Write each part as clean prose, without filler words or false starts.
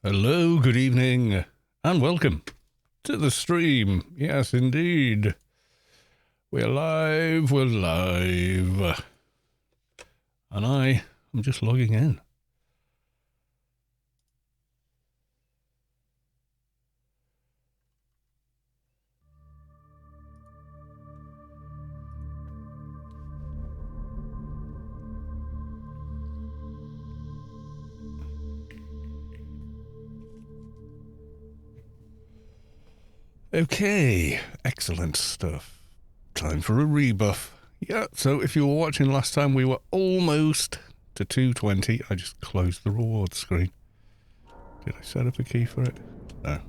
Hello, good evening, and welcome to the stream. Yes, indeed. We're live. And I am just logging in. Okay, excellent stuff. Time for a rebuff. Yeah, so if you were watching last time, we were almost to 220. I just closed the rewards screen. Did I set up a key for it? No.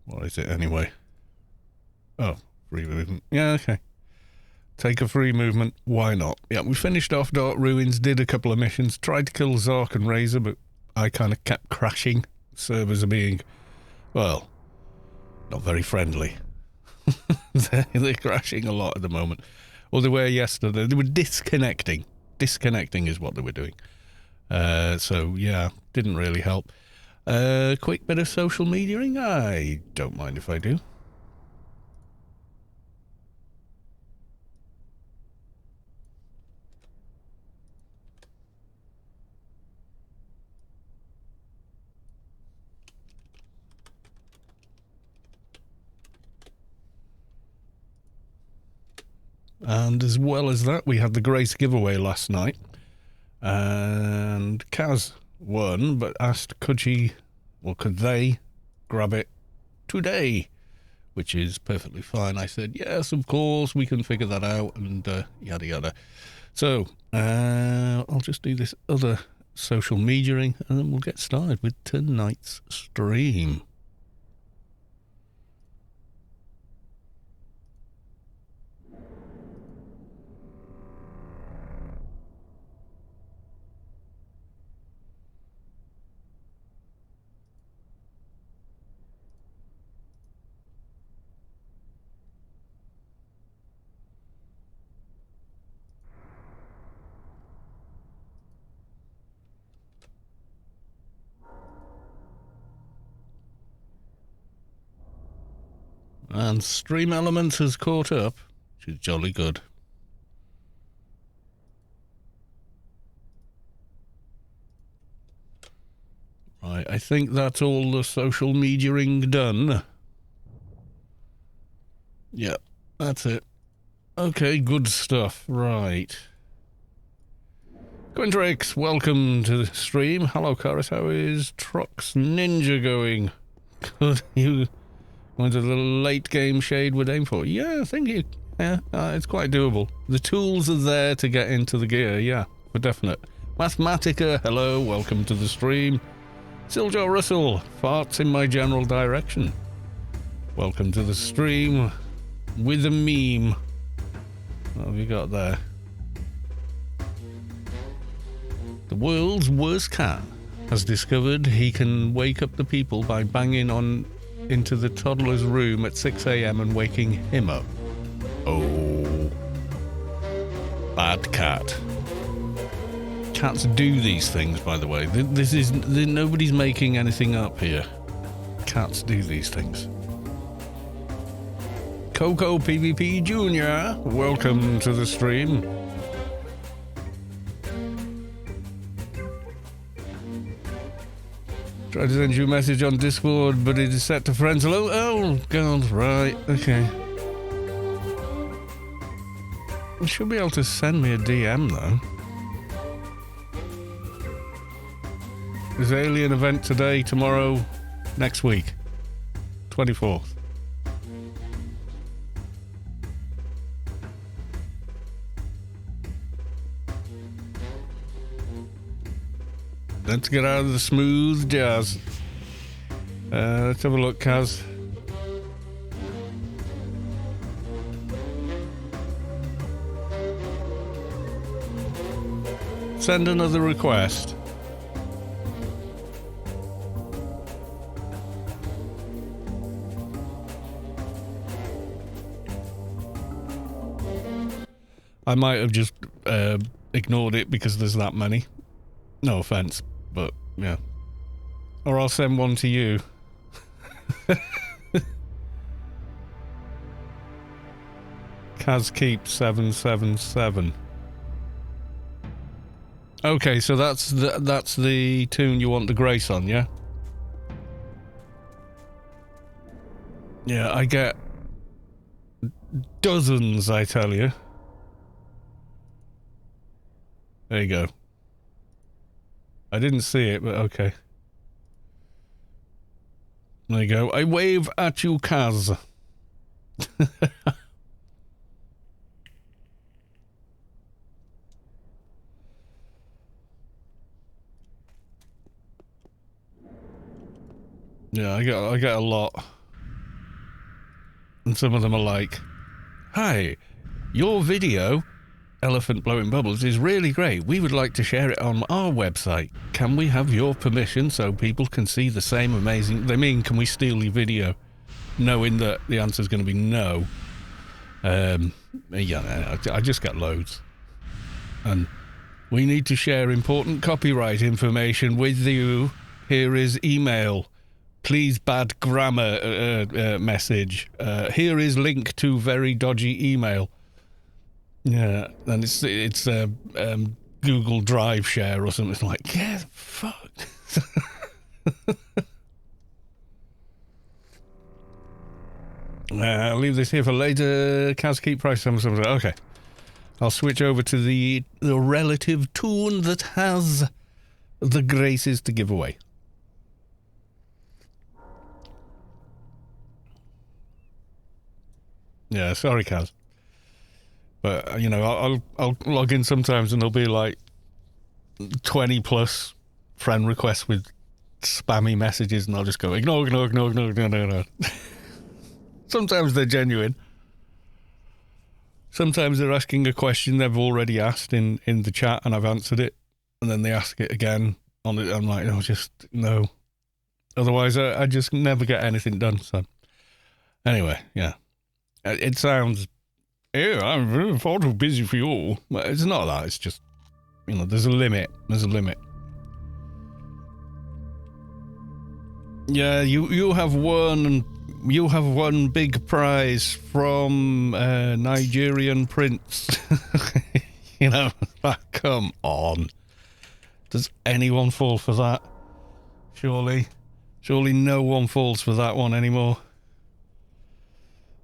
What is it anyway? Oh, free movement. Yeah, okay. Take a free movement, why not? Yeah, we finished off Dark Ruins, did a couple of missions, tried to kill Zark and Razor, but I kind of kept crashing. Servers are being, well, not very friendly. They're crashing a lot at the moment. Well, they were yesterday. They were disconnecting. Disconnecting is what they were doing. So, yeah, didn't really help. Quick bit of social mediaing? I don't mind if I do. And as well as that, we had the Grace giveaway last night. And Kaz won, but asked could they grab it today? Which is perfectly fine. I said, yes, of course, we can figure that out, and yada yada. So, I'll just do this other social mediaing, and then we'll get started with tonight's stream. And Stream Elements has caught up, which is jolly good. Right, I think that's all the social mediaing done. Yep, that's it. Okay, good stuff. Right. Quintrix, welcome to the stream. Hello, Karis. How is Trox Ninja going? Good. You went a little late game shade would aim for. Yeah, I think it's quite doable. The tools are there to get into the gear, yeah, for definite. Mathematica, hello, welcome to the stream. Siljo Russell, farts in my general direction. Welcome to the stream with a meme. What have you got there? The world's worst cat has discovered he can wake up the people by banging on into the toddler's room at 6 a.m. and waking him up. Oh. Bad cat. Cats do these things, by the way. Nobody's making anything up here. Cats do these things. Coco PvP Jr., welcome to the stream. Tried to send you a message on Discord, but it is set to friends. Hello? Oh, God, right, okay. You should be able to send me a DM, though. There's an alien event today, tomorrow, next week. 24th. Let's get out of the smooth jazz. Let's have a look, Kaz. Send another request. I might have just ignored it because there's that many. No offense, but yeah. Or I'll send one to you. Kaz Keep 777. Okay, so that's the tune you want the grace on, yeah? Yeah, I get dozens, I tell you. There you go. I didn't see it, but okay. There you go. I wave at you, Kaz. Yeah, I get a lot. And some of them are like, "Hi, your video, Elephant Blowing Bubbles, is really great. We would like to share it on our website. Can we have your permission so people can see the same amazing..." They mean, can we steal your video? Knowing that the answer is going to be no. Yeah, I just get loads. And we need to share important copyright information with you. Here is email. Please, bad grammar message. Here is link to very dodgy email. Yeah, and it's Google Drive share or something. It's like, yeah, fuck. I'll leave this here for later. Kaz Keep price. Okay, I'll switch over to the relative tune that has the graces to give away. Yeah, sorry, Kaz. But, you know, I'll log in sometimes and there'll be like 20 plus friend requests with spammy messages and I'll just go, ignore. Sometimes they're genuine. Sometimes they're asking a question they've already asked in the chat and I've answered it. And then they ask it again on it. I'm like, no, just no. Otherwise, I just never get anything done. So, anyway, yeah. It sounds, yeah, I'm far too busy for you all. But it's not that. It's just, you know, there's a limit. There's a limit. Yeah, you have won big prize from Nigerian Prince. You know, come on. Does anyone fall for that? Surely no one falls for that one anymore.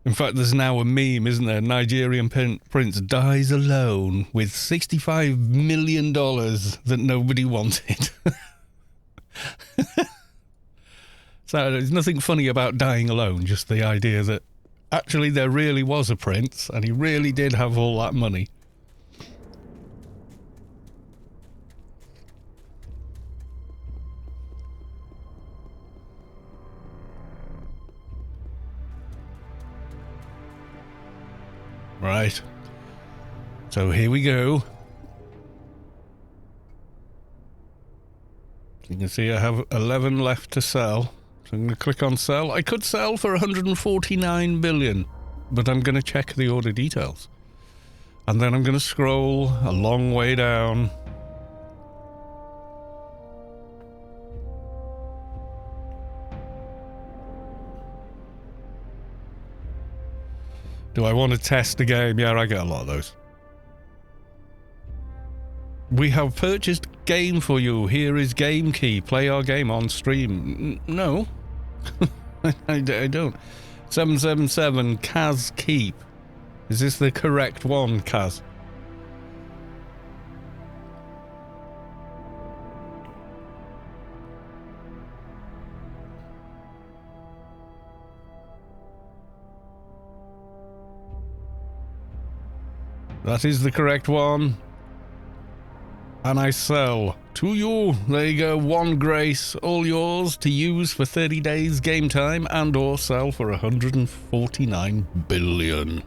In fact, there's now a meme, isn't there? Nigerian Prince dies alone with $65 million that nobody wanted. So there's nothing funny about dying alone, just the idea that actually there really was a prince and he really did have all that money. Right. So here we go. You can see I have 11 left to sell. So I'm going to click on sell. I could sell for 149 billion, but I'm going to check the order details. And then I'm going to scroll a long way down. Do I want to test the game? Yeah, I get a lot of those. We have purchased game for you. Here is game key. Play our game on stream. No. I don't. 777 Kaz Keep. Is this the correct one, Kaz? That is the correct one. And I sell to you. There you go. One grace, all yours to use for 30 days game time and or sell for 149 billion.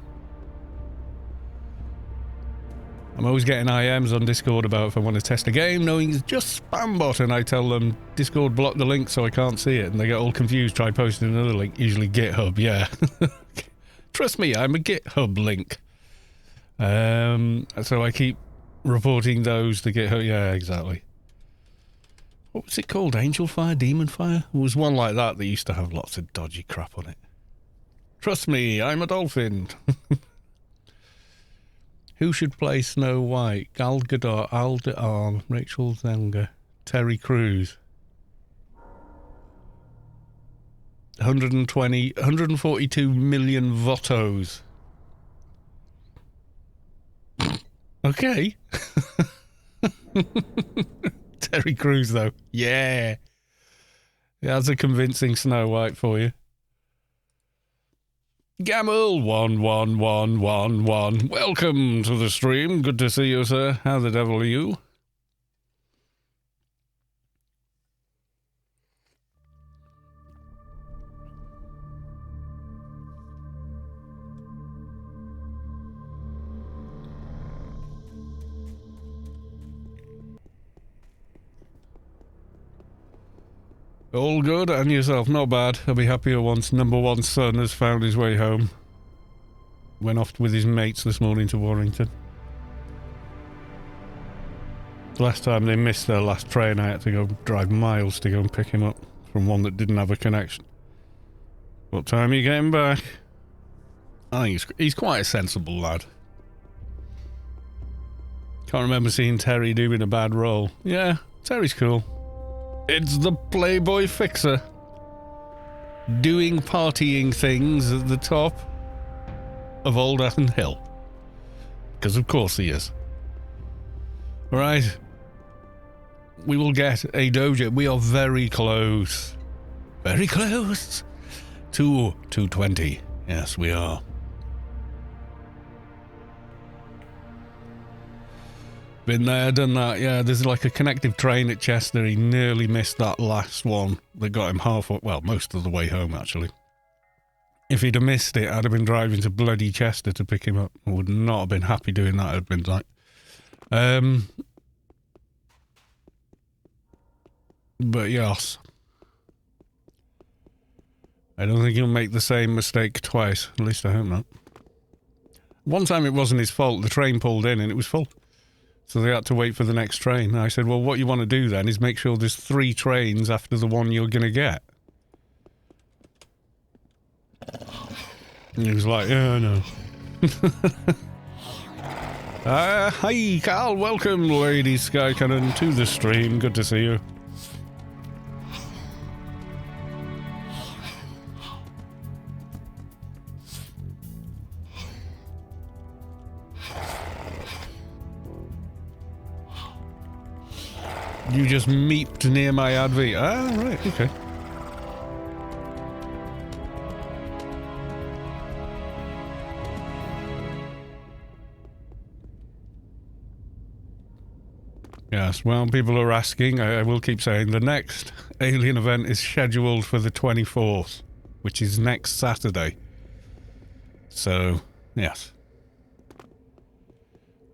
I'm always getting IMs on Discord about if I want to test a game, knowing it's just spam bot, and I tell them Discord block the link so I can't see it, and they get all confused, try posting another link, usually GitHub, yeah. Trust me, I'm a GitHub link. So I keep reporting those to get her. Yeah, exactly. What was it called? Angel Fire? Demon Fire? There was one like that that used to have lots of dodgy crap on it. Trust me, I'm a dolphin. Who should play Snow White? Gal Gadot, Alda Arm, Rachel Zenger, Terry Crews. 142 million votos. Okay. Terry Crews, though. Yeah. That's a convincing Snow White for you. Gamel 11111. Welcome to the stream. Good to see you, sir. How the devil are you? All good, and yourself? Not bad. I'll be happier once number one son has found his way home. Went off with his mates this morning to Warrington. The last time they missed their last train, I had to go drive miles to go and pick him up from one that didn't have a connection. What time are you getting back? I think he's quite a sensible lad. Can't remember seeing Terry doing a bad role. Yeah, Terry's cool. It's the Playboy Fixer. Doing partying things at the top of Old Aston Hill. Because of course he is. Right. We will get a Doja. We are very close. Very close to 220. Yes, we are. Been there, done that. Yeah, there's like a connective train at Chester. He nearly missed that last one that got him halfway, well, most of the way home, actually. If he'd have missed it, I'd have been driving to bloody Chester to pick him up. I would not have been happy doing that, I'd been like. But yes. I don't think he'll make the same mistake twice. At least I hope not. One time it wasn't his fault. The train pulled in and it was full. So they had to wait for the next train. And I said, well, what you want to do then is make sure there's 3 trains after the one you're going to get. And he was like, yeah, I know. Hi, Carl. Welcome, Lady Sky Cannon, to the stream. Good to see you. You just meeped near my adv. Ah, right, okay. Yes, well, people are asking, I will keep saying, the next Alien event is scheduled for the 24th, which is next Saturday. So, yes.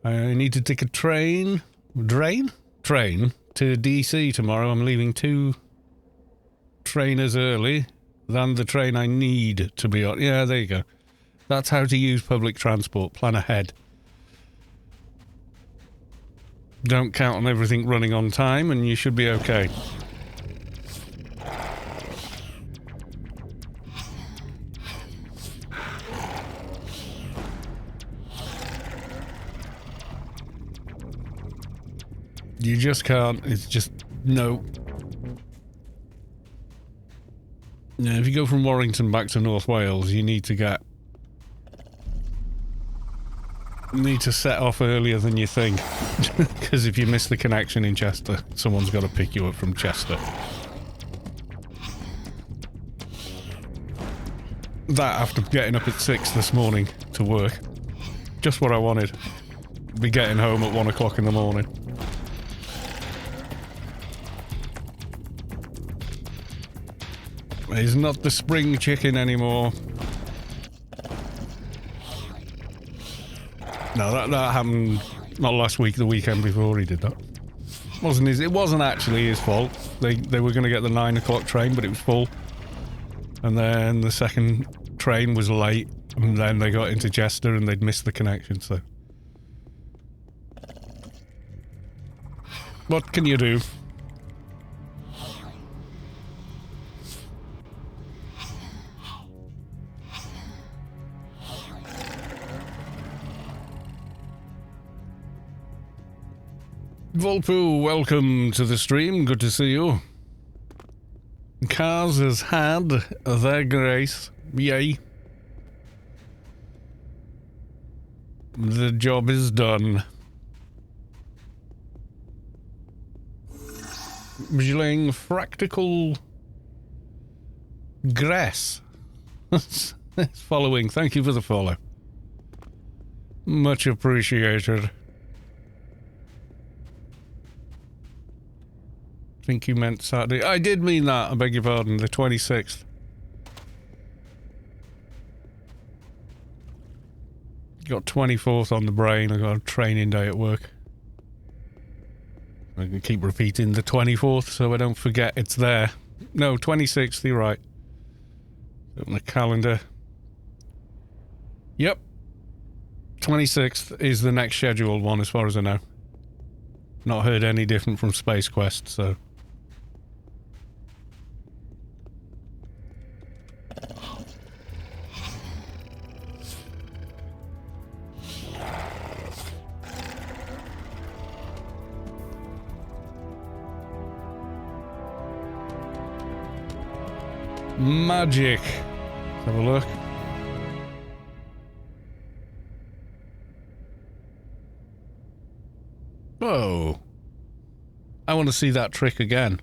I need to take a train to DC tomorrow. I'm leaving 2 trainers early than the train I need to be on. Yeah, there you go. That's how to use public transport. Plan ahead. Don't count on everything running on time and you should be okay. You just can't. It's just no. Yeah, if you go from Warrington back to North Wales, you need to set off earlier than you think. Because if you miss the connection in Chester, someone's got to pick you up from Chester. That after getting up at 6 this morning to work. Just what I wanted. Be getting home at 1 o'clock in the morning. He's not the spring chicken anymore. No, that happened not last week, the weekend before he did that. It wasn't actually his fault. They were going to get the 9 o'clock train, but it was full. And then the second train was late, and then they got into Chester and they'd missed the connection, so What can you do? Volpu, welcome to the stream. Good to see you. Cars has had their grace. Yay. The job is done. Visualing fractal grass. It's following. Thank you for the follow. Much appreciated. I think you meant Saturday. I did mean that, I beg your pardon, the 26th. Got 24th on the brain, I got a training day at work. I can keep repeating the 24th so I don't forget it's there. No, 26th, you're right. Open the calendar. Yep. 26th is the next scheduled one as far as I know. Not heard any different from Space Quest, so... Magic. Let's have a look. Oh. I want to see that trick again.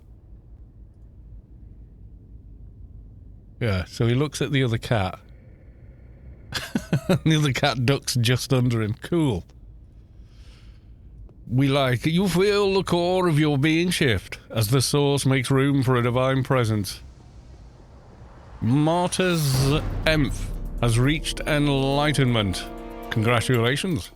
Yeah, so he looks at the other cat. The other cat ducks just under him. Cool. We like, you feel the core of your being shift as the source makes room for a divine presence. Martyr's Emph has reached enlightenment. Congratulations.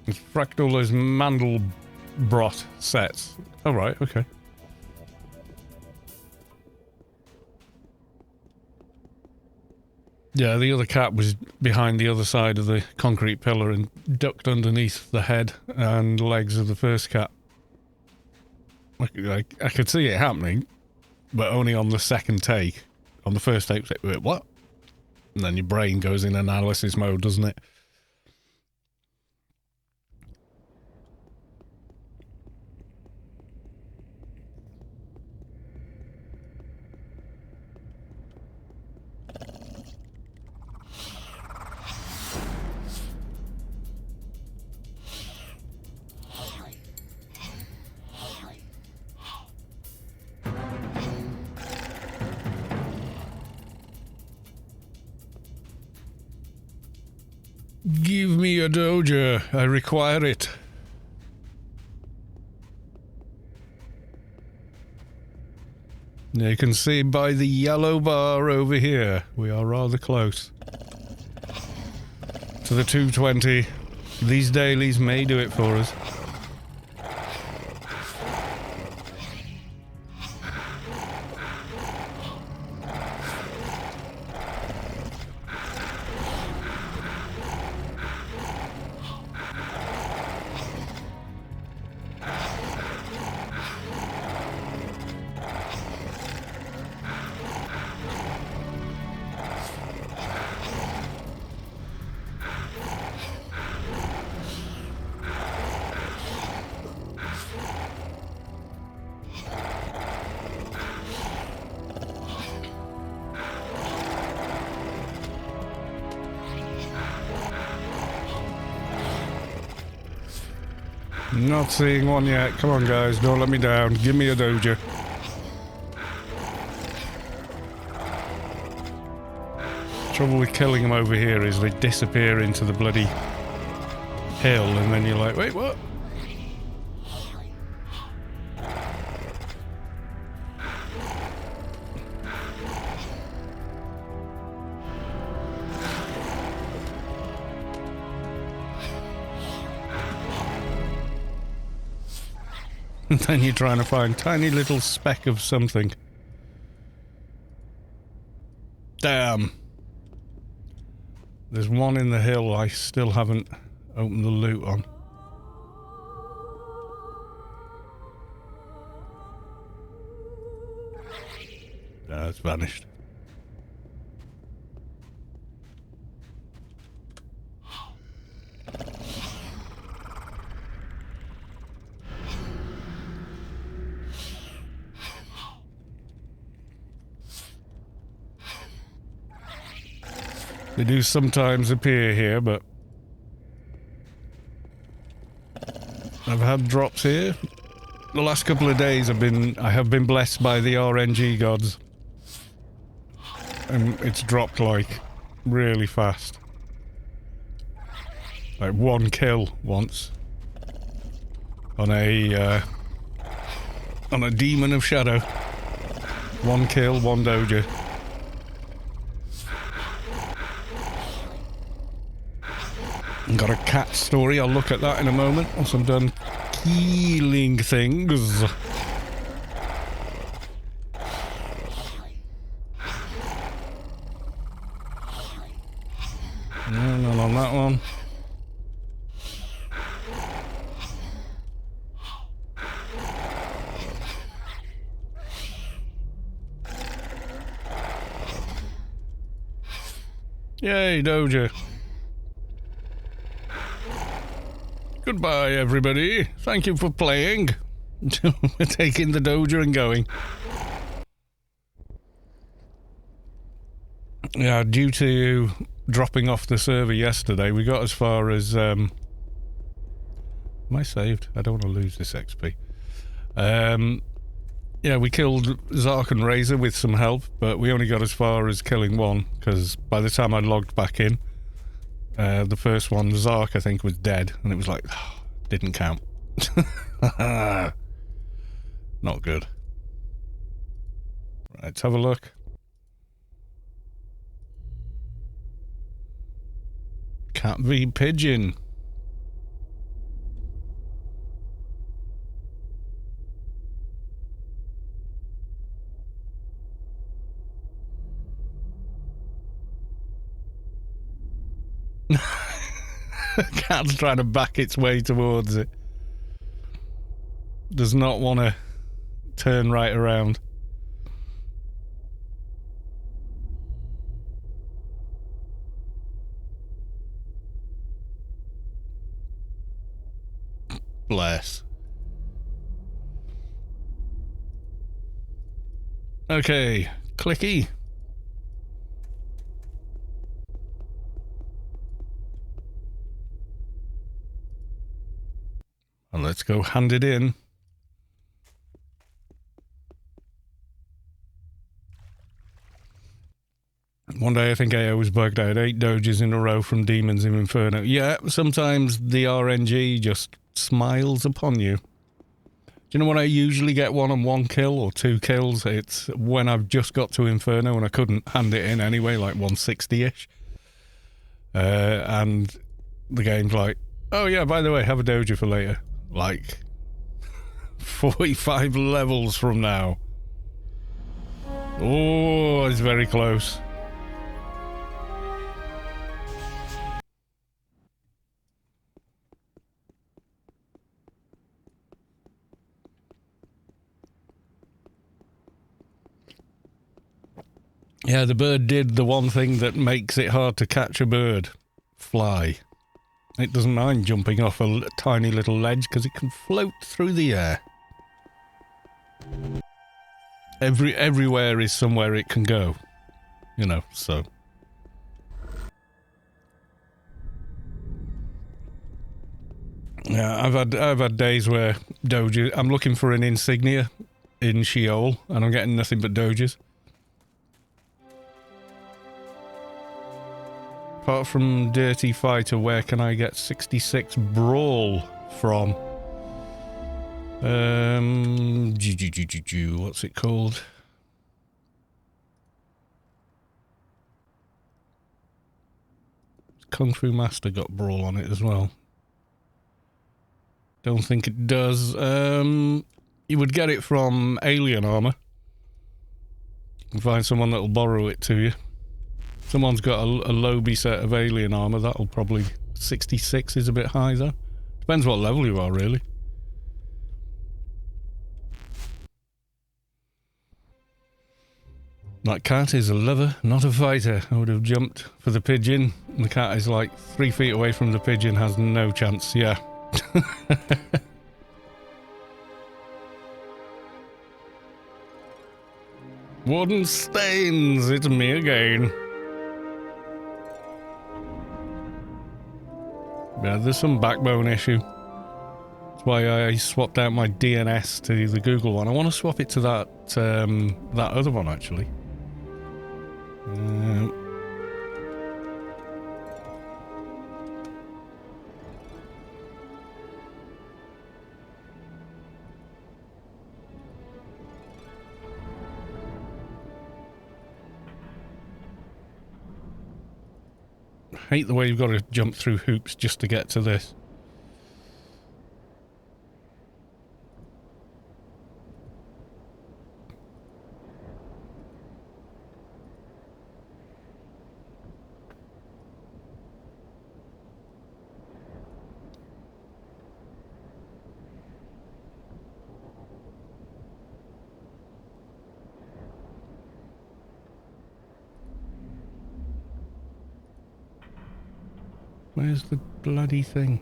It's Fractal as Mandelbrot sets. Oh, right, okay. Yeah, the other cat was behind the other side of the concrete pillar and ducked underneath the head and legs of the first cat. I could see it happening, but only on the second take. On the first take, it's like, what? And then your brain goes in analysis mode, doesn't it? Give me a Doja. I require it. You can see by the yellow bar over here, we are rather close to the 220. These dailies may do it for us. Not seeing one yet. Come on, guys. Don't let me down. Give me a Doja. Trouble with killing them over here is they disappear into the bloody hill, and then you're like, wait, what? And then you're trying to find a tiny little speck of something. Damn. There's one in the hill I still haven't open the loot on. No, it's vanished. They do sometimes appear here, but I've had drops here. The last couple of days I have been blessed by the RNG gods. And it's dropped like really fast. Like 1 kill once. On a Demon of Shadow. 1 kill, 1 Doja. Got a cat story, I'll look at that in a moment once I'm done killing things. No, not on that one. Yay, Doja. Goodbye, everybody. Thank you for playing. We're taking the Doja and going. Yeah, due to dropping off the server yesterday, we got as far as... Am I saved? I don't want to lose this XP. Yeah, we killed Zark and Razor with some help, but we only got as far as killing one, because by the time I logged back in, the first one, Zark, I think, was dead, and it was like, oh, didn't count. Not good. Right, let's have a look. Cat v Pigeon. Cat's trying to back its way towards it. Does not want to turn right around. Bless. Okay, clicky. And let's go hand it in. One day I think I was bugged. I had 8 Dojas in a row from Demons in Inferno. Yeah, sometimes the RNG just smiles upon you. Do you know when I usually get 1 on 1 kill or 2 kills? It's when I've just got to Inferno and I couldn't hand it in anyway, like 160-ish. And the game's like, oh yeah, by the way, have a Doja for later. Like 45 levels from now. Oh, it's very close. Yeah, the bird did the one thing that makes it hard to catch a bird. Fly. It doesn't mind jumping off a tiny little ledge because it can float through the air. Everywhere is somewhere it can go. You know, so... Yeah, I've had days where Doja... I'm looking for an insignia in Sheol and I'm getting nothing but Dojas. Apart from Dirty Fighter, where can I get 66 Brawl from? What's it called? Kung Fu Master got Brawl on it as well. Don't think it does. You would get it from Alien Armor. You can find someone that'll borrow it to you. Someone's got a Lobby set of Alien Armor, that'll probably 66 is a bit high though. Depends what level you are, really. That cat is a lover, not a fighter. I would have jumped for the pigeon. The cat is like 3 feet away from the pigeon, has no chance. Yeah. Wooden stains, it's me again. Yeah, there's some backbone issue. That's why I swapped out my DNS to the Google one. I want to swap it to that that other one actually. Hate the way you've got to jump through hoops just to get to this. Where's the bloody thing?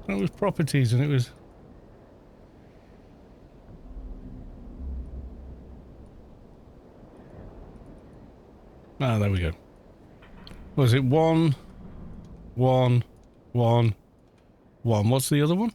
It was properties and it was... Ah, there we go. Was it 1, 1, 1, 1? What's the other one?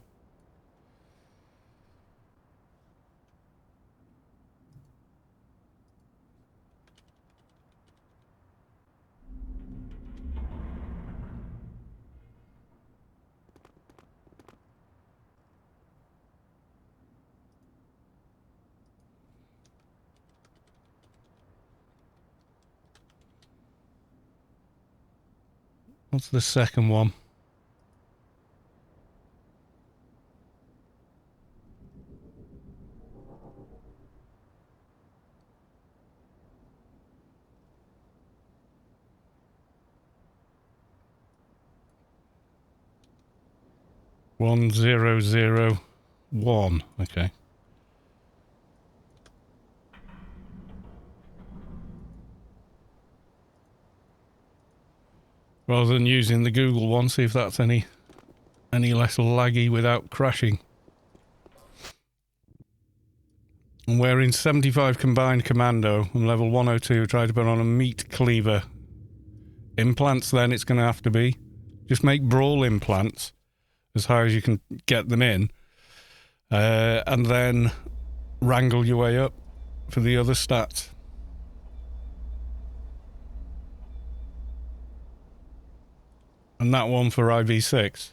What's the second one? One zero zero one. Okay. Rather than using the Google one, see if that's any less laggy without crashing. And we're in 75 combined commando and level 102. Try to put on a meat cleaver. Implants then it's going to have to be. Just make brawl implants as high as you can get them in. And then wrangle your way up for the other stats. And that one for IV6.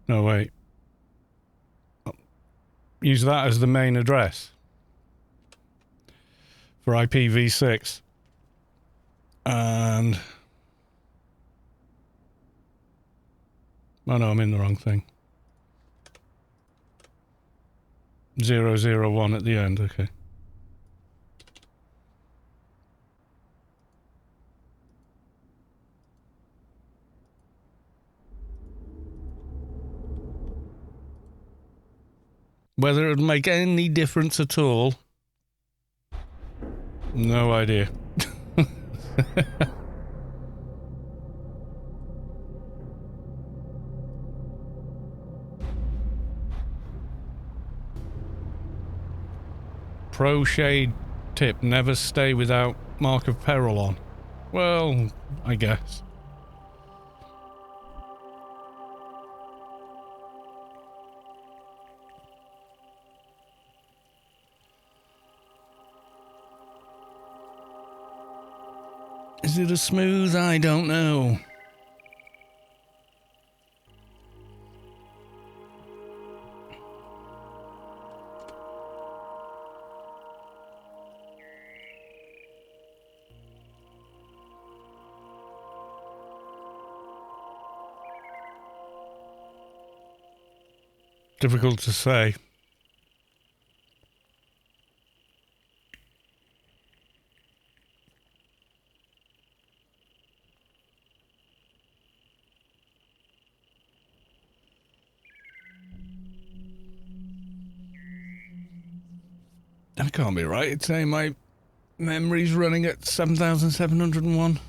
No, wait. Use that as the main address for IPv6. And... oh no, I'm in the wrong thing. 001 at the end, okay. Whether it would make any difference at all, no idea. Pro shade tip, never stay without mark of peril on. Well, I guess. Is it as smooth? I don't know. Difficult to say. That can't be right. It's saying my memory's running at 7,701.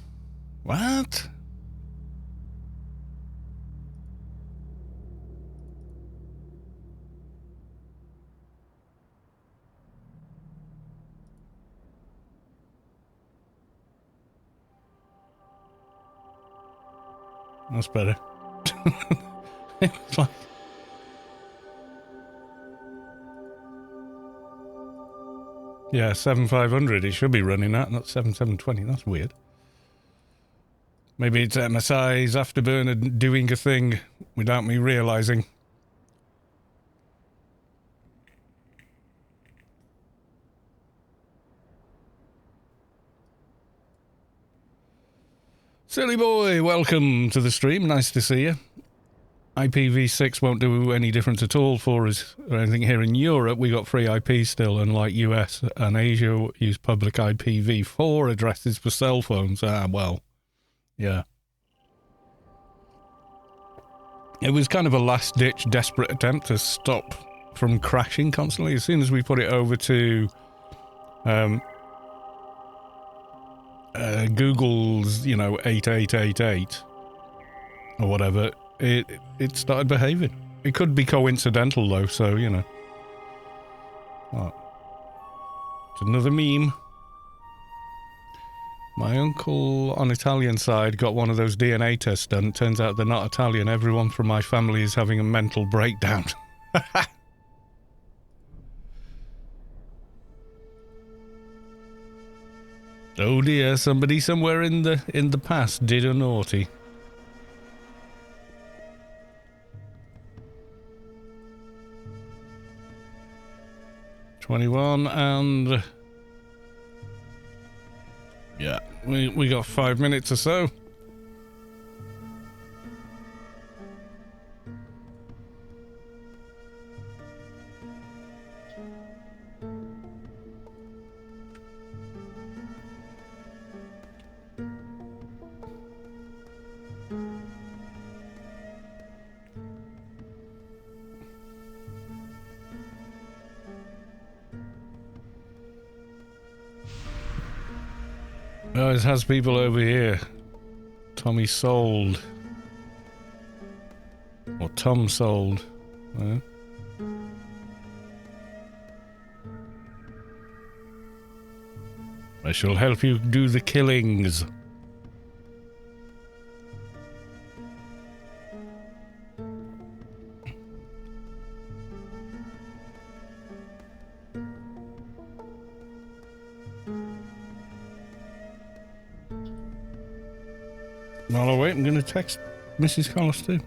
What? That's better. It's like... Yeah, 7,500 it should be running at, not 7,720. That's weird. Maybe it's MSI's Afterburner doing a thing without me realising. Silly boy, welcome to the stream. Nice to see you. IPv6 won't do any difference at all for us or anything here in Europe. We got free IP still, unlike US and Asia use public IPv4 addresses for cell phones. Ah, well, yeah. It was kind of a last-ditch, desperate attempt to stop from crashing constantly. As soon as we put it over to Google's, 8888 or whatever, it started behaving. It could be coincidental though, so Oh. It's another meme. My uncle on Italian side got one of those DNA tests done. Turns out they're not Italian. Everyone from my family is having a mental breakdown. Oh dear, somebody somewhere in the past did a naughty. $21 and yeah, we got 5 minutes or so. Oh, it has people over here. Tommy sold. Or Tom sold. I shall help you do the killings. While I wait, I'm going to text Mrs. Collis too.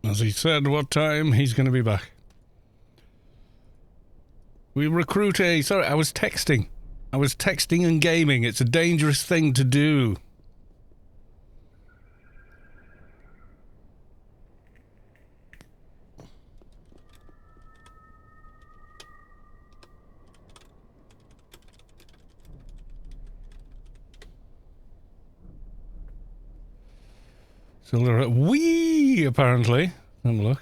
As he said, what time he's going to be back. We recruit a... Sorry, I was texting. I was texting and gaming. It's a dangerous thing to do. So they're at wee, apparently. Have a look.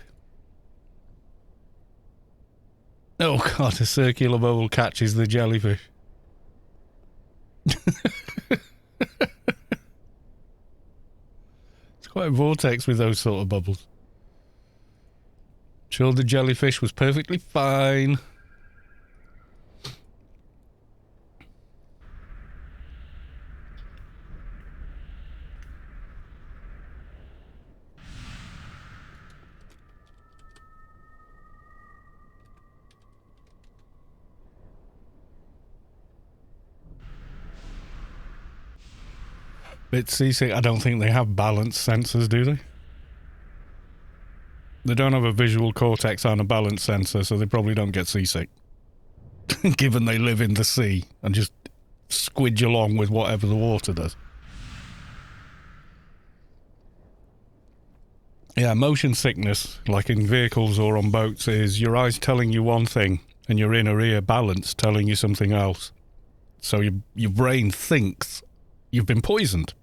Oh god, a circular bubble catches the jellyfish. It's quite a vortex with those sort of bubbles. Sure, the jellyfish was perfectly fine. It's seasick. I don't think they have balance sensors, do they? They don't have a visual cortex and a balance sensor, so they probably don't get seasick. Given they live in the sea and just squidge along with whatever the water does. Yeah, motion sickness, like in vehicles or on boats, is your eyes telling you one thing and your inner ear balance telling you something else. So your brain thinks you've been poisoned.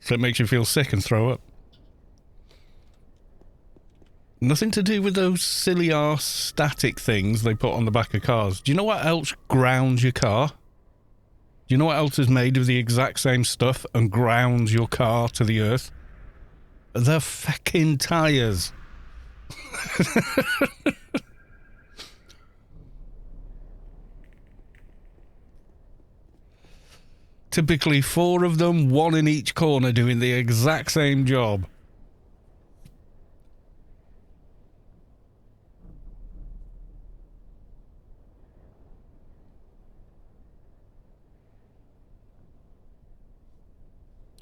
So it makes you feel sick and throw up. Nothing to do with those silly arse static things they put on the back of cars. Do you know what else grounds your car? Do you know what else is made of the exact same stuff and grounds your car to the earth? The fucking tyres. Typically 4 of them, 1 in each corner doing the exact same job.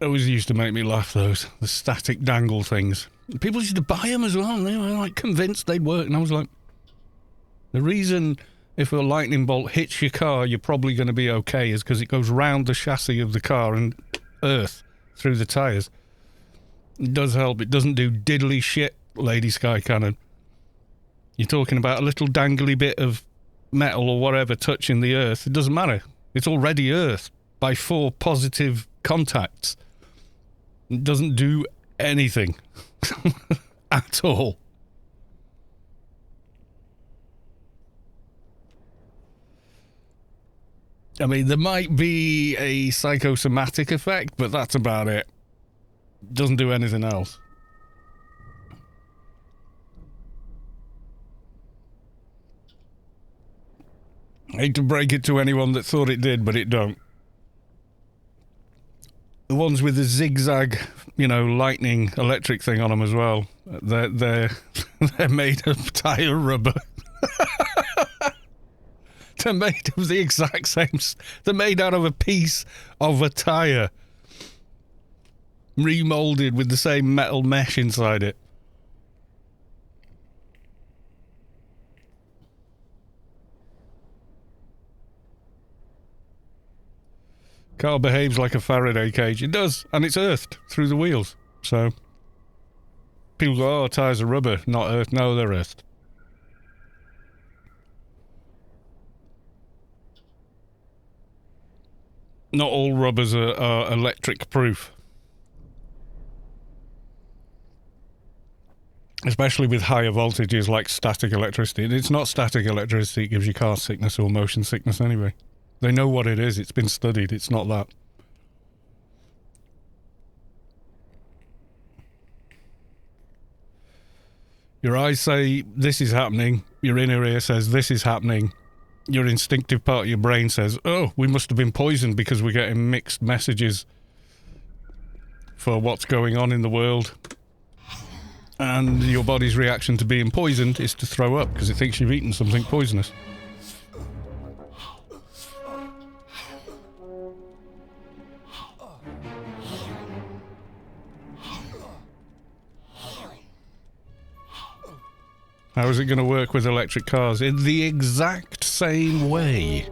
Always used to make me laugh, those. The static dangle things. People used to buy them as well, and they were like convinced they'd work, and I was like, the reason if a lightning bolt hits your car, you're probably going to be okay, is because it goes round the chassis of the car and earth through the tyres. It does help. It doesn't do diddly shit, Lady Sky Cannon. You're talking about a little dangly bit of metal or whatever touching the earth. It doesn't matter. It's already earth by 4 positive contacts. It doesn't do anything at all. I mean, there might be a psychosomatic effect, but that's about it. Doesn't do anything else. I hate to break it to anyone that thought it did, but it don't. The ones with the zigzag, lightning electric thing on them as well. They're made of tyre rubber. They're made of the exact same... They're made out of a piece of a tyre. Remoulded with the same metal mesh inside it. Car behaves like a Faraday cage. It does, and it's earthed through the wheels. So, people go, oh, tyres are rubber, not earthed. No, they're earthed. Not all rubbers are electric proof. Especially with higher voltages like static electricity. It's not static electricity that gives you car sickness or motion sickness anyway. They know what it is. It's been studied. It's not that. Your eyes say, this is happening. Your inner ear says, this is happening. Your instinctive part of your brain says, oh, we must have been poisoned because we're getting mixed messages for what's going on in the world. And your body's reaction to being poisoned is to throw up because it thinks you've eaten something poisonous. How is it going to work with electric cars? In the exact same way.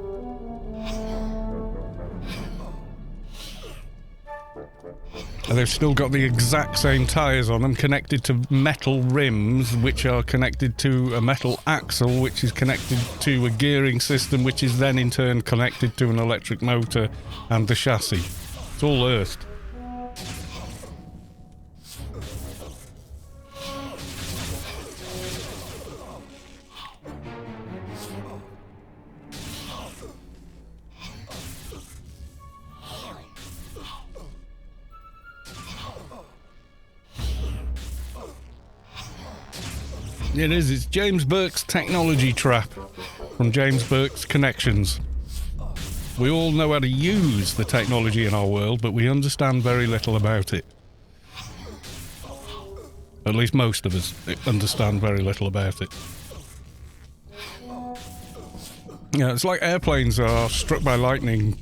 And they've still got the exact same tyres on them, connected to metal rims, which are connected to a metal axle, which is connected to a gearing system, which is then in turn connected to an electric motor and the chassis. It's all earthed. It is, it's James Burke's technology trap from James Burke's Connections. We all know how to use the technology in our world, but we understand very little about it. At least most of us understand very little about it. Yeah, it's like airplanes are struck by lightning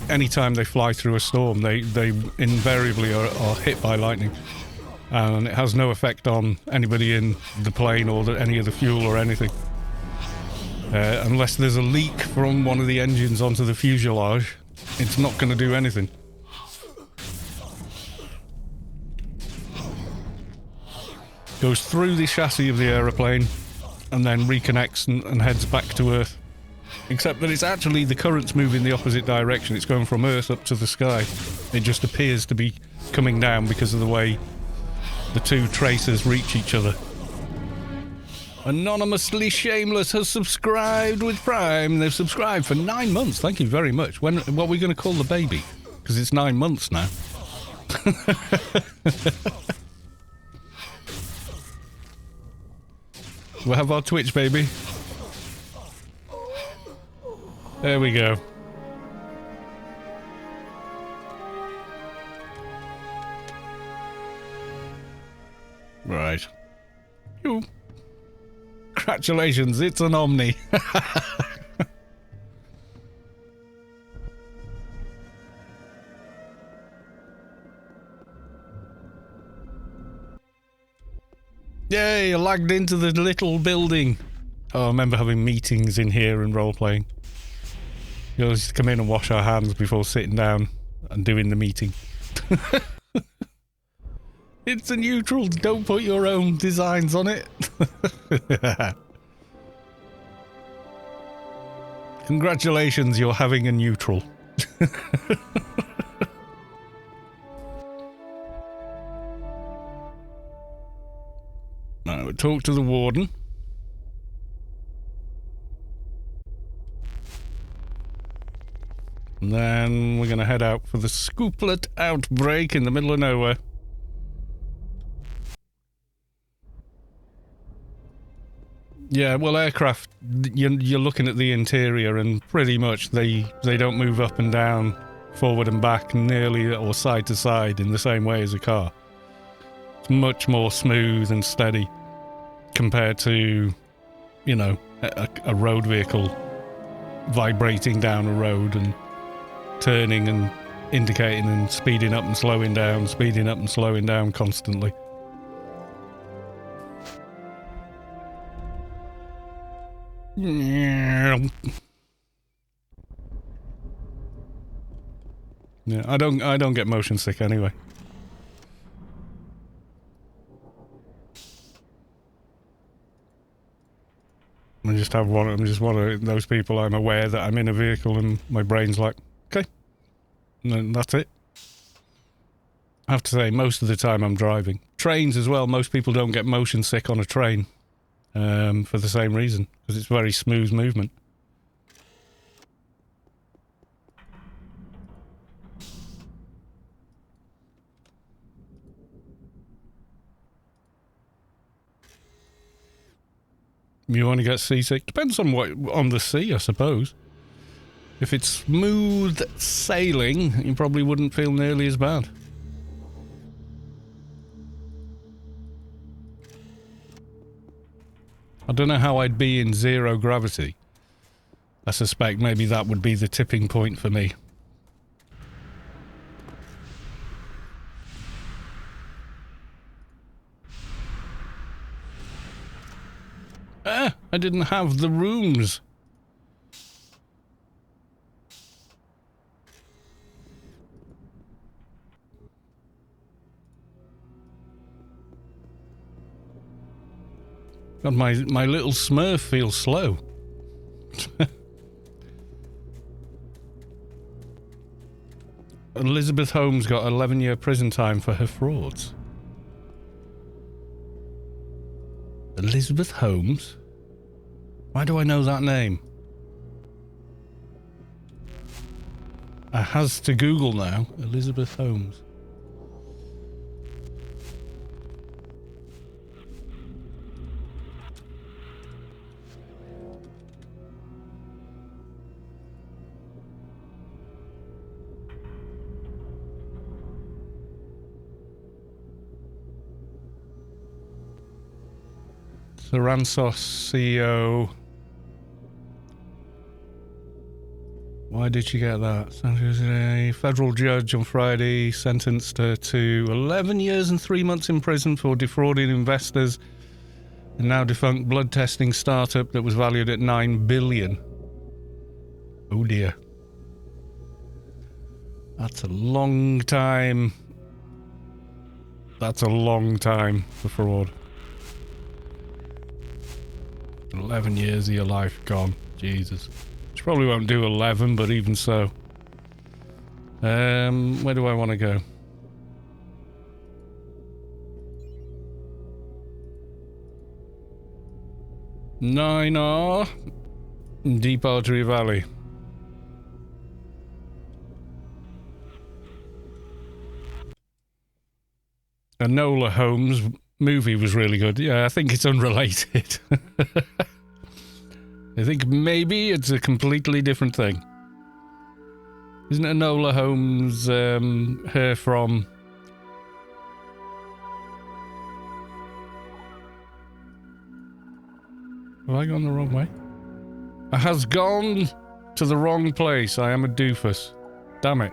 anytime they fly through a storm. They invariably are hit by lightning. And it has no effect on anybody in the plane or any of the fuel or anything. Unless there's a leak from one of the engines onto the fuselage, it's not going to do anything. Goes through the chassis of the aeroplane and then reconnects and heads back to Earth. Except that it's actually the current's moving the opposite direction. It's going from Earth up to the sky. It just appears to be coming down because of the way the two tracers reach each other. Anonymously Shameless has subscribed with Prime. They've subscribed for 9 months. Thank you very much. What are we going to call the baby? Because it's 9 months now. We'll have our Twitch baby. There we go. Right. You. Congratulations, it's an Omni. Yay, I lagged into the little building. Oh, I remember having meetings in here and role-playing. You always come in and wash our hands before sitting down and doing the meeting. It's a neutral, don't put your own designs on it. Congratulations, you're having a neutral. Now, we'll talk to the warden. And then we're going to head out for the Scooplet Outbreak in the middle of nowhere. Yeah, well, aircraft, you're looking at the interior and pretty much they don't move up and down, forward and back, nearly or side to side in the same way as a car. It's much more smooth and steady compared to, you know, a road vehicle vibrating down a road and turning and indicating and speeding up and slowing down constantly. Yeah, I don't get motion sick anyway. I'm just one of those people. I'm aware that I'm in a vehicle and my brain's like, okay, and that's it. I have to say, most of the time I'm driving. Trains as well, most people don't get motion sick on a train. For the same reason, because it's very smooth movement. You want to get seasick? Depends on on the sea, I suppose. If it's smooth sailing, you probably wouldn't feel nearly as bad. I don't know how I'd be in zero gravity. I suspect maybe that would be the tipping point for me. Ah, I didn't have the rooms. God, my little Smurf feels slow. Elizabeth Holmes got 11-year prison time for her frauds. Elizabeth Holmes? Why do I know that name? I has to Google now. Elizabeth Holmes. Saransos CEO. Why did she get that? A federal judge on Friday sentenced her to 11 years and 3 months in prison for defrauding investors in now defunct blood testing startup that was valued at $9 billion. Oh dear. That's a long time. That's a long time for fraud. 11 years of your life gone. Jesus. She probably won't do 11, but even so. Where do I want to go? Nine-R. Deep Artery Valley. Enola Holmes movie was really good. Yeah, I think it's unrelated. I think maybe it's a completely different thing. Isn't Enola Holmes her from... Have I gone the wrong way? I has gone to the wrong place. I am a doofus. Damn it.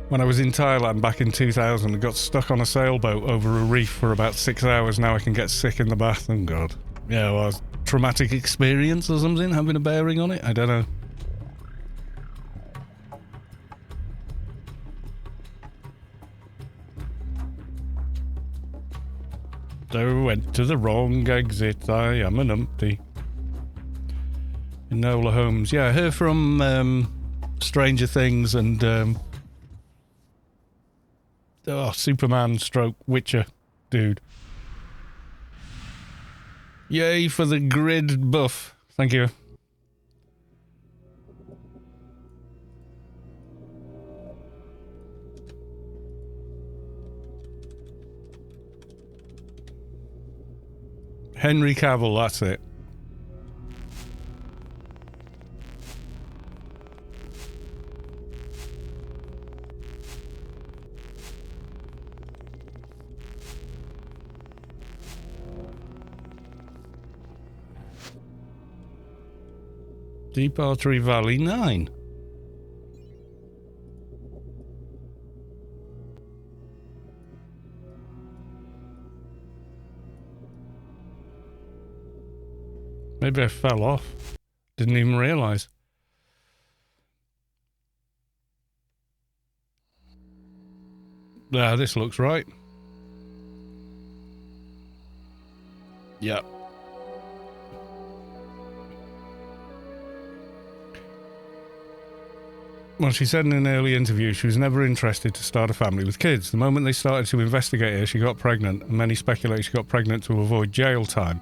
When I was in Thailand back in 2000, I got stuck on a sailboat over a reef for about 6 hours. Now I can get sick in the bath. Oh, God. Yeah, well, traumatic experience or something having a bearing on it? I don't know. So I went to the wrong exit. I am an umpty. Enola Holmes. Yeah, her from Stranger Things and... Superman stroke Witcher dude. Yay for the grid buff. Thank you. Henry Cavill, that's it. Deep Artery Valley 9. Maybe I fell off. Didn't even realise. Ah, this looks right. Yeah. Well, she said in an early interview she was never interested to start a family with kids. The moment they started to investigate her, she got pregnant, and many speculate she got pregnant to avoid jail time.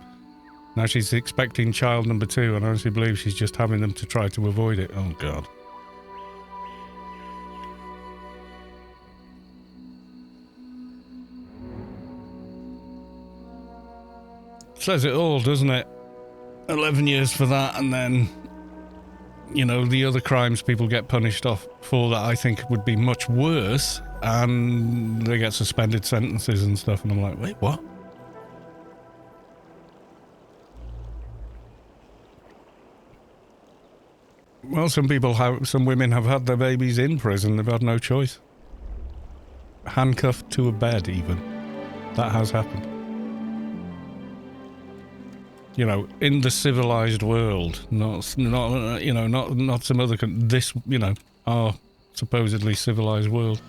Now she's expecting child number 2, and I honestly believe she's just having them to try to avoid it. Oh, God. Says it all, doesn't it? 11 years for that, and then... You know, the other crimes people get punished off for that I think would be much worse, and they get suspended sentences and stuff, and I'm like, wait, what? Well, some women have had their babies in prison, they've had no choice. Handcuffed to a bed, even. That has happened. You know, in the civilized world, not some other, this, you know, our supposedly civilized world.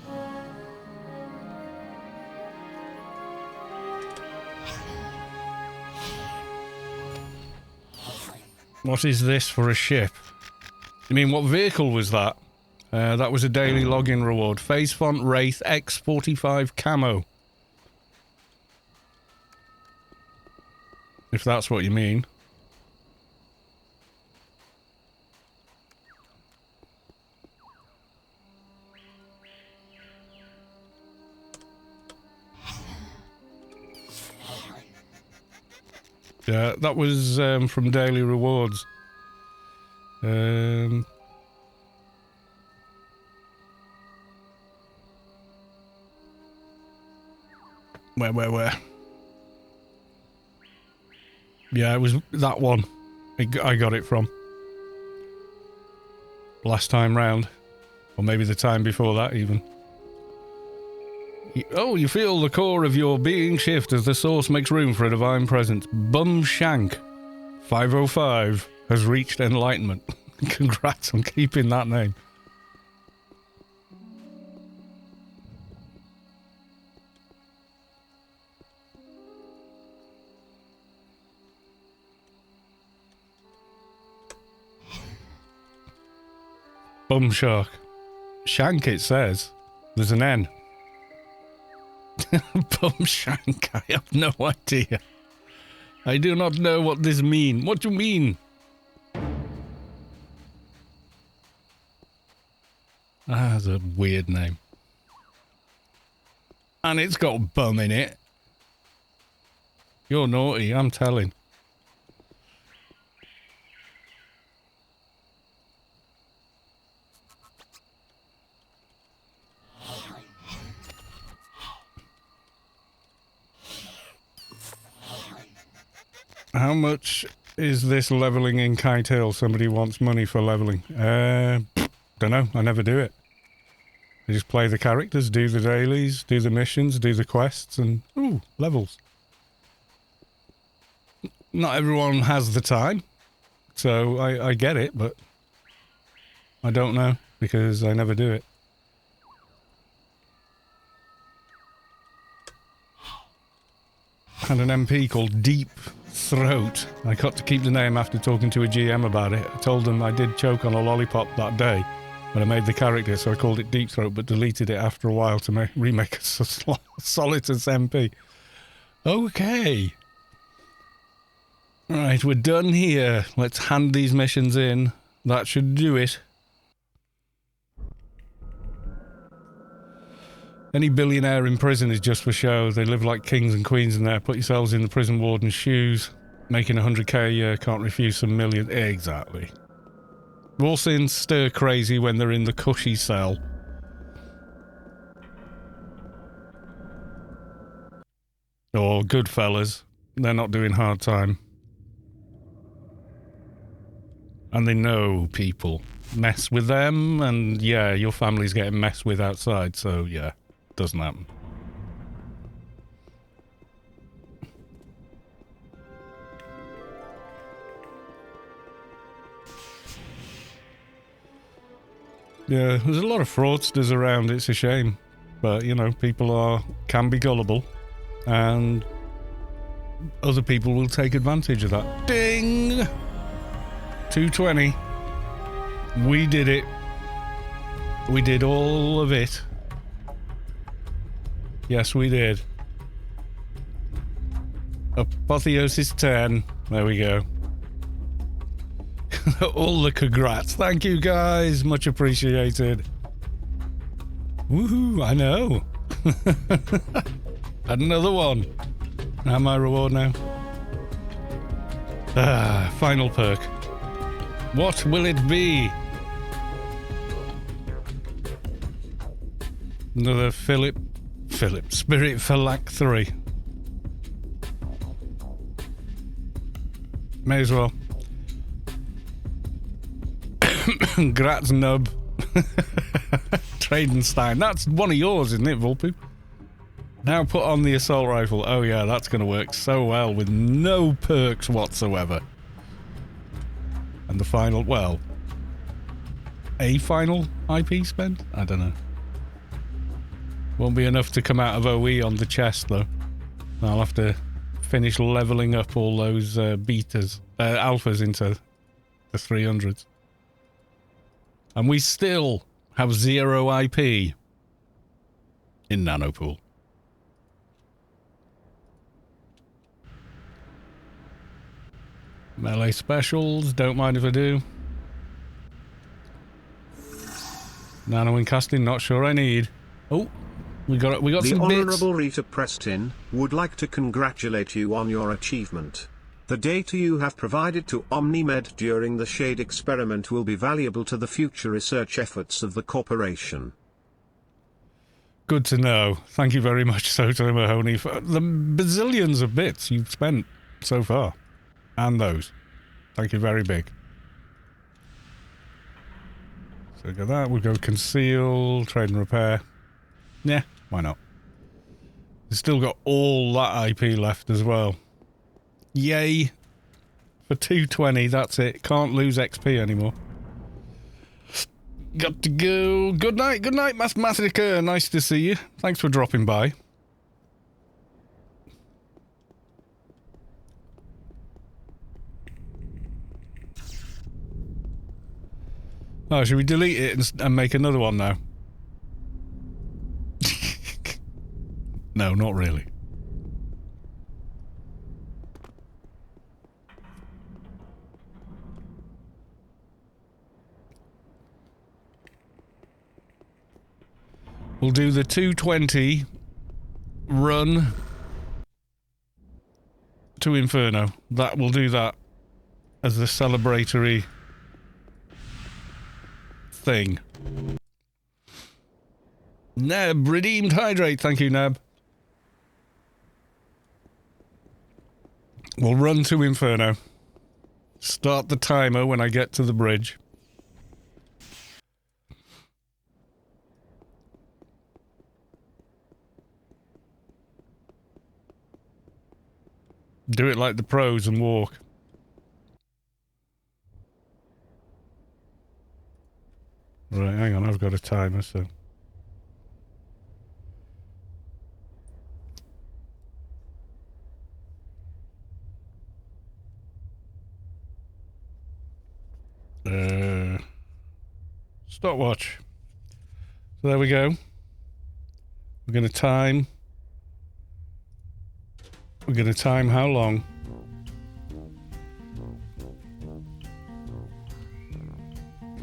What is this for a ship? You mean, what vehicle was that? That was a daily login reward. Phase Font Wraith X45 Camo. If that's what you mean. Yeah, that was from daily rewards. Where? Yeah, it was that one. I got it from. Last time round. Or maybe the time before that even. Oh, you feel the core of your being shift as the source makes room for a divine presence. Bum Shank 505 has reached enlightenment. Congrats on keeping that name. Bum Shark. Shank, it says. There's an N. Bum Shank, I have no idea. I do not know what this means. What do you mean? That's a weird name. And it's got bum in it. You're naughty, I'm telling. How much is this leveling in Kite Hill? Somebody wants money for leveling. Don't know. I never do it. I just play the characters, do the dailies, do the missions, do the quests, and ooh, levels. Not everyone has the time, so I get it, but I don't know because I never do it. Had an MP called Deep Throat. I got to keep the name after talking to a GM about it. I told them I did choke on a lollipop that day when I made the character, so I called it Deep Throat, but deleted it after a while to remake a Solitus MP. Okay. Right, we're done here. Let's hand these missions in. That should do it. Any billionaire in prison is just for show. They live like kings and queens in there. Put yourselves in the prison warden's shoes. Making 100k a year, can't refuse some million. Exactly. Walsins stir crazy when they're in the cushy cell. Or good fellas. They're not doing hard time. And they know people. Mess with them, and yeah, your family's getting messed with outside, so yeah. Doesn't happen. Yeah, there's a lot of fraudsters around, it's a shame. But, you know, people can be gullible. And other people will take advantage of that. Ding! 220. We did it. We did all of it. Yes, we did. Apotheosis 10. There we go. All the congrats. Thank you, guys. Much appreciated. Woohoo, I know. Another one. Now my reward now. Final perk. What will it be? Another Philip, Spirit for Lack 3. May as well. Gratz Nub. Tradenstein. That's one of yours, isn't it, Volpe? Now put on the assault rifle. Oh yeah, that's going to work so well with no perks whatsoever. And the final, well, a final IP spend? I don't know. Won't be enough to come out of OE on the chest, though. I'll have to finish leveling up all those alphas into The 300s. And we still have 0 IP in Nanopool. Melee specials, don't mind if I do. Nano and casting, not sure I need. Oh, we got some bits. The Honourable Rita Preston would like to congratulate you on your achievement. The data you have provided to OmniMed during the Shade experiment will be valuable to the future research efforts of the corporation. Good to know. Thank you very much, Soto Mahoney, for the bazillions of bits you've spent so far. And those. Thank you very big. So we got that. We'll go conceal, trade and repair. Yeah, why not? We've still got all that IP left as well. Yay. For 220, that's it. Can't lose XP anymore. Got to go. Good night, Mathematica. Nice to see you. Thanks for dropping by. Oh, should we delete it and make another one now? No, not really. We'll do the 220 run to Inferno. We'll do that as the celebratory thing. Neb, redeemed hydrate. Thank you, Neb. We'll run to Inferno. Start the timer when I get to the bridge. Do it like the pros and walk. Right, hang on, I've got a timer, so... Stopwatch. So there we go. We're going to time... We're going to time how long?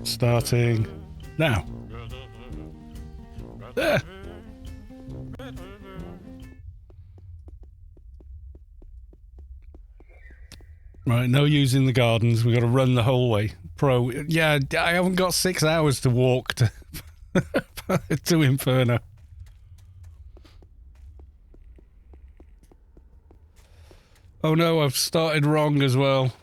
Starting now. There. Right, no using the gardens. We've got to run the whole way. Pro. Yeah, I haven't got 6 hours to walk to, to Inferno. Oh no, I've started wrong as well.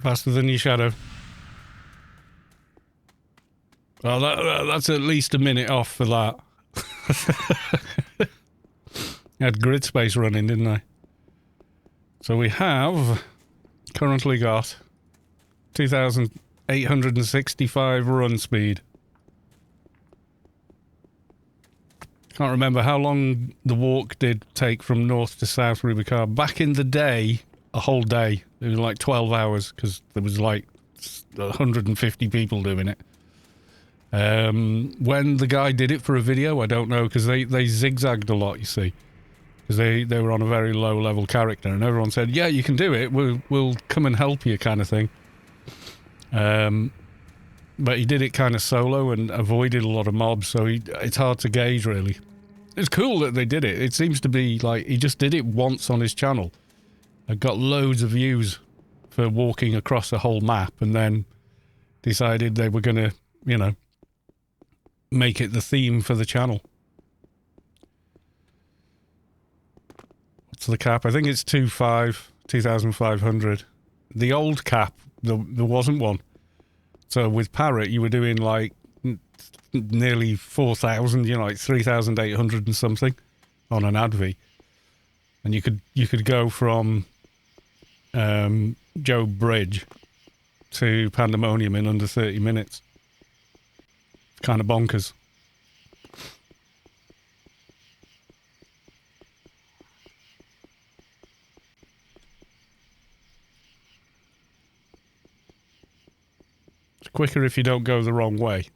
Faster than your shadow. Well, that's at least a minute off for that. I had grid space running, didn't I? So we have currently got 2,865 run speed. Can't remember how long the walk did take from north to south Rubicon. Back in the day, a whole day. It was like 12 hours because there was like 150 people doing it. When the guy did it for a video, I don't know, because they zigzagged a lot, you see. Because they were on a very low level character, and everyone said, yeah, you can do it, we'll come and help you, kind of thing. But he did it kind of solo and avoided a lot of mobs, so it's hard to gauge, really. It's cool that they did it. It seems to be like he just did it once on his channel. I got loads of views for walking across the whole map, and then decided they were going to, you know, make it the theme for the channel. What's the cap? I think it's 2,500. The old cap, there wasn't one. So with Parrot, you were doing like nearly 4,000, you know, like 3,800 and something on an ADV. And you could go from Joe Bridge to Pandemonium in under 30 minutes. Kind of bonkers. quicker if you don't go the wrong way.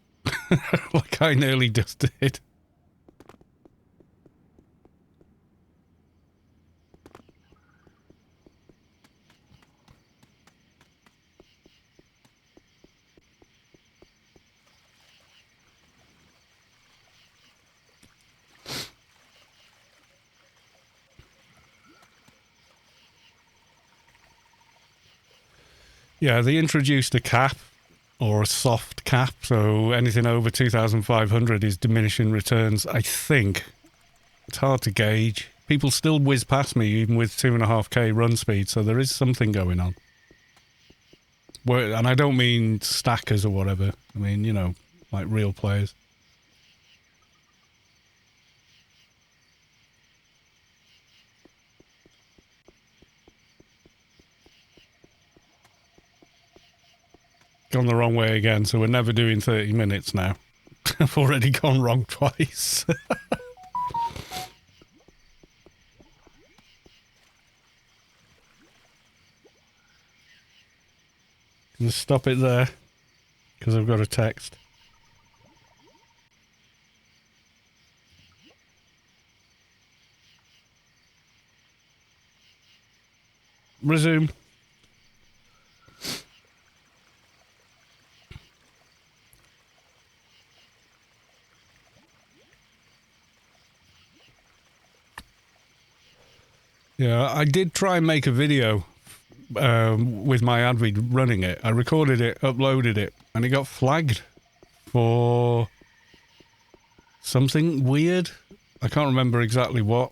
Like I nearly just did. Yeah, they introduced a cap, or a soft cap, so anything over 2,500 is diminishing returns, I think. It's hard to gauge. People still whiz past me, even with 2.5k run speed, so there is something going on. And I don't mean stackers or whatever. I mean, you know, like real players. Gone the wrong way again, so we're never doing 30 minutes now. I've already gone wrong twice. Can I stop it there? Because I've got a text. Resume. Yeah, I did try and make a video with my advid running it. I recorded it, uploaded it, and it got flagged for something weird. I can't remember exactly what.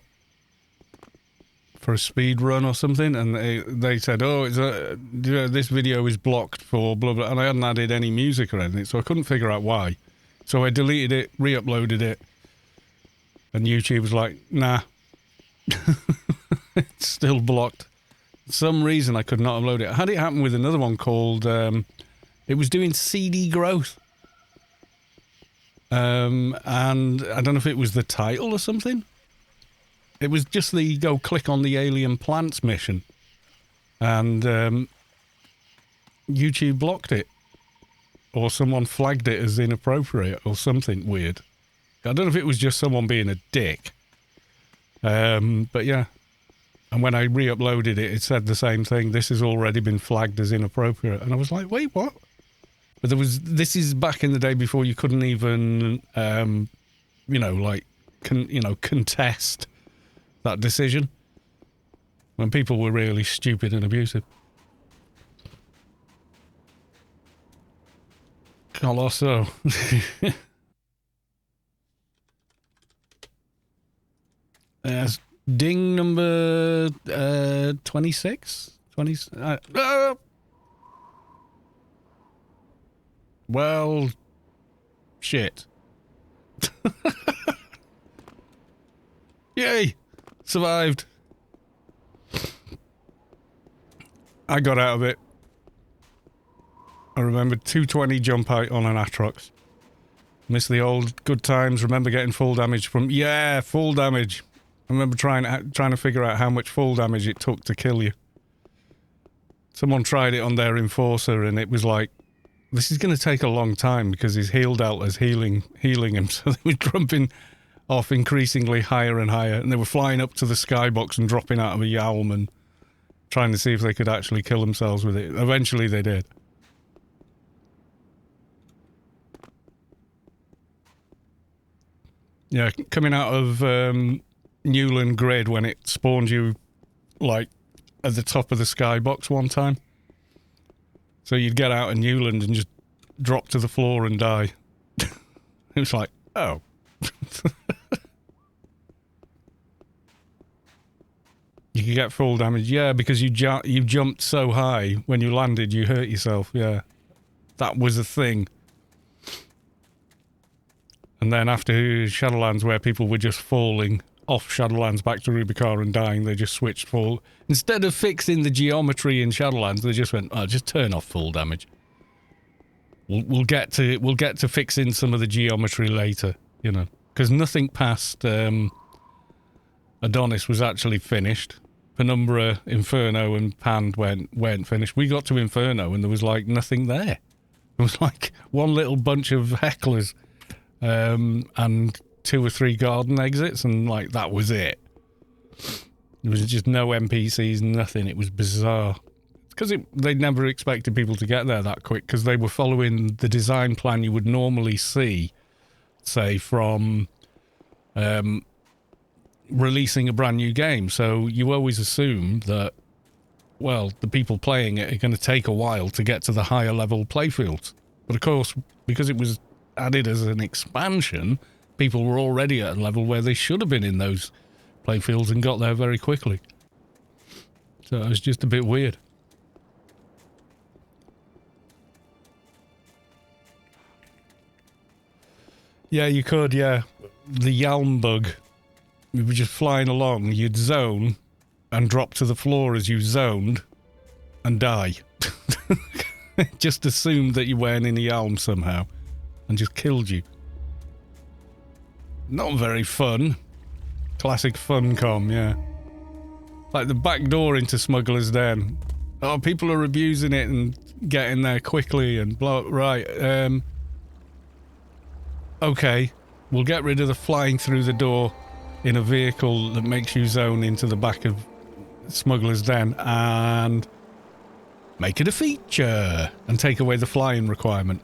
For a speed run or something, and they said, "Oh, this video is blocked for blah blah," and I hadn't added any music or anything, so I couldn't figure out why. So I deleted it, re-uploaded it, and YouTube was like, "Nah, it's still blocked." For some reason I could not upload it. I had it happen with another one called. It was doing CD growth, and I don't know if it was the title or something. It was just the go click on the alien plants mission, and YouTube blocked it, or someone flagged it as inappropriate or something weird. I don't know if it was just someone being a dick, but yeah. And when I re-uploaded it, it said the same thing. This has already been flagged as inappropriate, and I was like, wait, what? But this is back in the day before you couldn't even, contest that decision, when people were really stupid and abusive. Colosso. Yes, ding number 26? 20. Well, shit. Yay! Survived. I got out of it. I remember 220 jump height on an Atrox. Miss the old good times. Remember getting full damage from... Yeah, full damage. I remember trying to figure out how much full damage it took to kill you. Someone tried it on their Enforcer, and it was like, this is going to take a long time because his heal delta's healing him. So they were jumping off increasingly higher and higher, and they were flying up to the skybox and dropping out of a Yalm and trying to see if they could actually kill themselves with it. Eventually they did. Yeah, coming out of Newland Grid when it spawned you like at the top of the skybox one time. So you'd get out of Newland and just drop to the floor and die. It was like, oh. You could get full damage. Yeah, because you jumped so high, when you landed, you hurt yourself. Yeah. That was a thing. And then after Shadowlands, where people were just falling off Shadowlands back to Rubicar and dying, they just switched full. Instead of fixing the geometry in Shadowlands, they just went, oh, just turn off full damage. We'll get to fixing some of the geometry later, you know, because nothing past Adonis was actually finished. Penumbra, Inferno, and Pand weren't finished. We got to Inferno and there was like nothing there. It was like one little bunch of hecklers and 2 or 3 garden exits, and like that was it. There was just no NPCs, nothing. It was bizarre. Because they never expected people to get there that quick, because they were following the design plan you would normally see, say, from releasing a brand new game. So you always assume that, well, the people playing it are going to take a while to get to the higher level playfields. But of course, because it was added as an expansion, people were already at a level where they should have been in those playfields and got there very quickly. So it was just a bit weird. Yeah, you could, yeah. The Yalm bug. You were just flying along, you'd zone and drop to the floor as you zoned and die. Just assumed that you weren't in the Yalm somehow and just killed you. Not very fun. Classic Funcom, yeah. Like the back door into Smuggler's Den. Oh, people are abusing it and getting there quickly and blah. Right, okay, we'll get rid of the flying through the door in a vehicle that makes you zone into the back of Smuggler's Den and make it a feature and take away the flying requirement.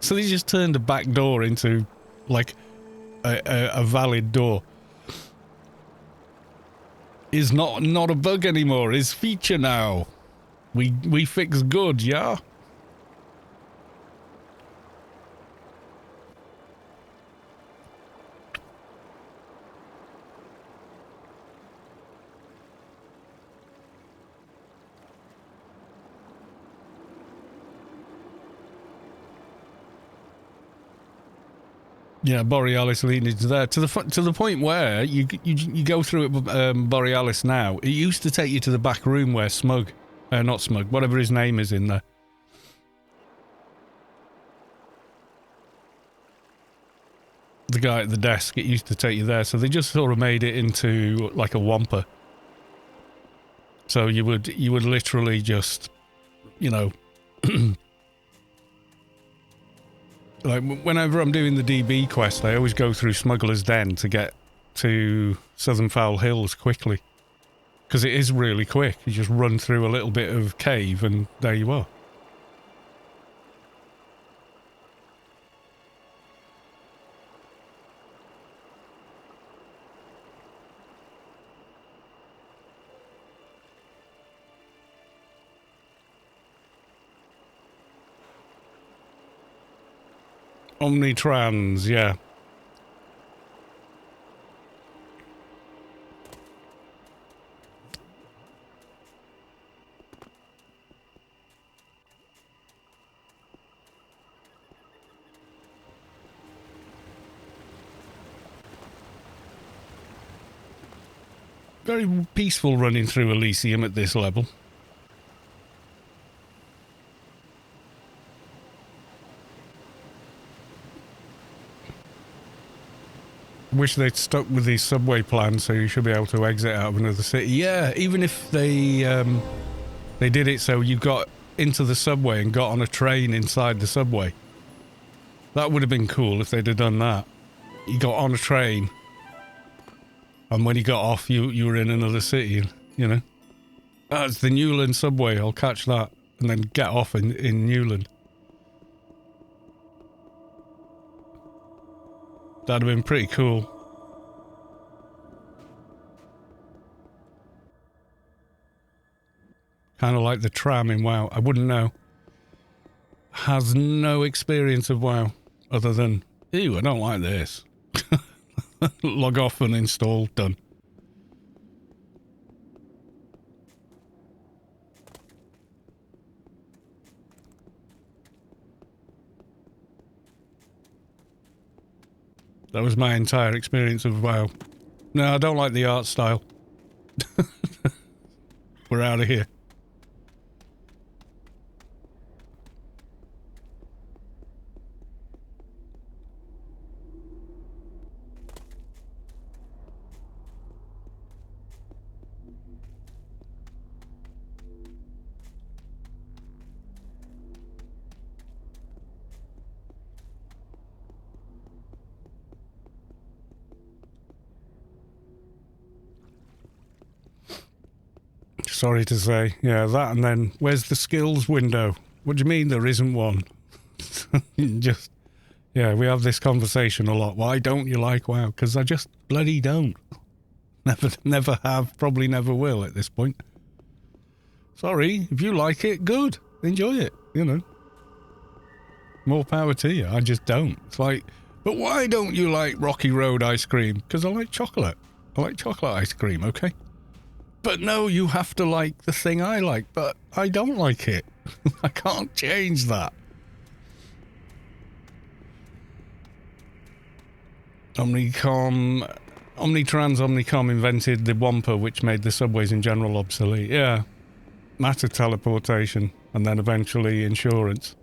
So they just turned a back door into like a valid door. Is not a bug anymore, is feature now. We fix good, yeah? Yeah, Borealis leading to there to the point where you go through it. Borealis now. It used to take you to the back room where not Smug, whatever his name is in there. The guy at the desk. It used to take you there, so they just sort of made it into like a wampa. So you would literally just, you know. Like, whenever I'm doing the DB quest, I always go through Smuggler's Den to get to Southern Foul Hills quickly. Because it is really quick. You just run through a little bit of cave and there you are. Omnitrans, yeah. Very peaceful running through Elysium at this level. Wish they'd stuck with these subway plans so you should be able to exit out of another city. Yeah, even if they did it so you got into the subway and got on a train inside the subway. That would have been cool if they'd have done that. You got on a train and when you got off you were in another city, you know. Oh, it's the Newland subway, I'll catch that. And then get off in Newland. That'd have been pretty cool. Kind of like the tram in WoW. I wouldn't know. Has no experience of WoW other than, ew, I don't like this. Log off and install, done. That was my entire experience of WoW. No, I don't like the art style. We're out of here. sorry to say. Yeah, that, and then where's the skills window? What do you mean there isn't one? Just, yeah, we have this conversation a lot. Why don't you like WoW? Because I just bloody don't. Never have, probably never will at this point. Sorry, if you like it, good. Enjoy it, you know. More power to you. I just don't. It's like, but why don't you like Rocky Road ice cream? Because I like chocolate. I like chocolate ice cream, okay? But no, you have to like the thing I like, but I don't like it. I can't change that. Omnitrans invented the Wampa, which made the subways in general obsolete. Yeah. Matter teleportation, and then eventually insurance.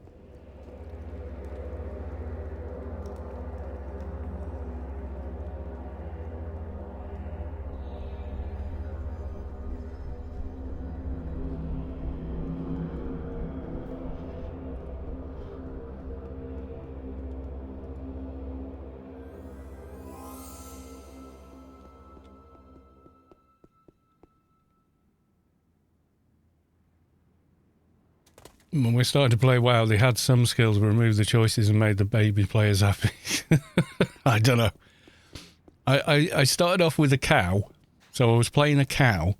When we started to play WoW, they had some skills, removed the choices and made the baby players happy. I don't know. I started off with a cow, so I was playing a cow.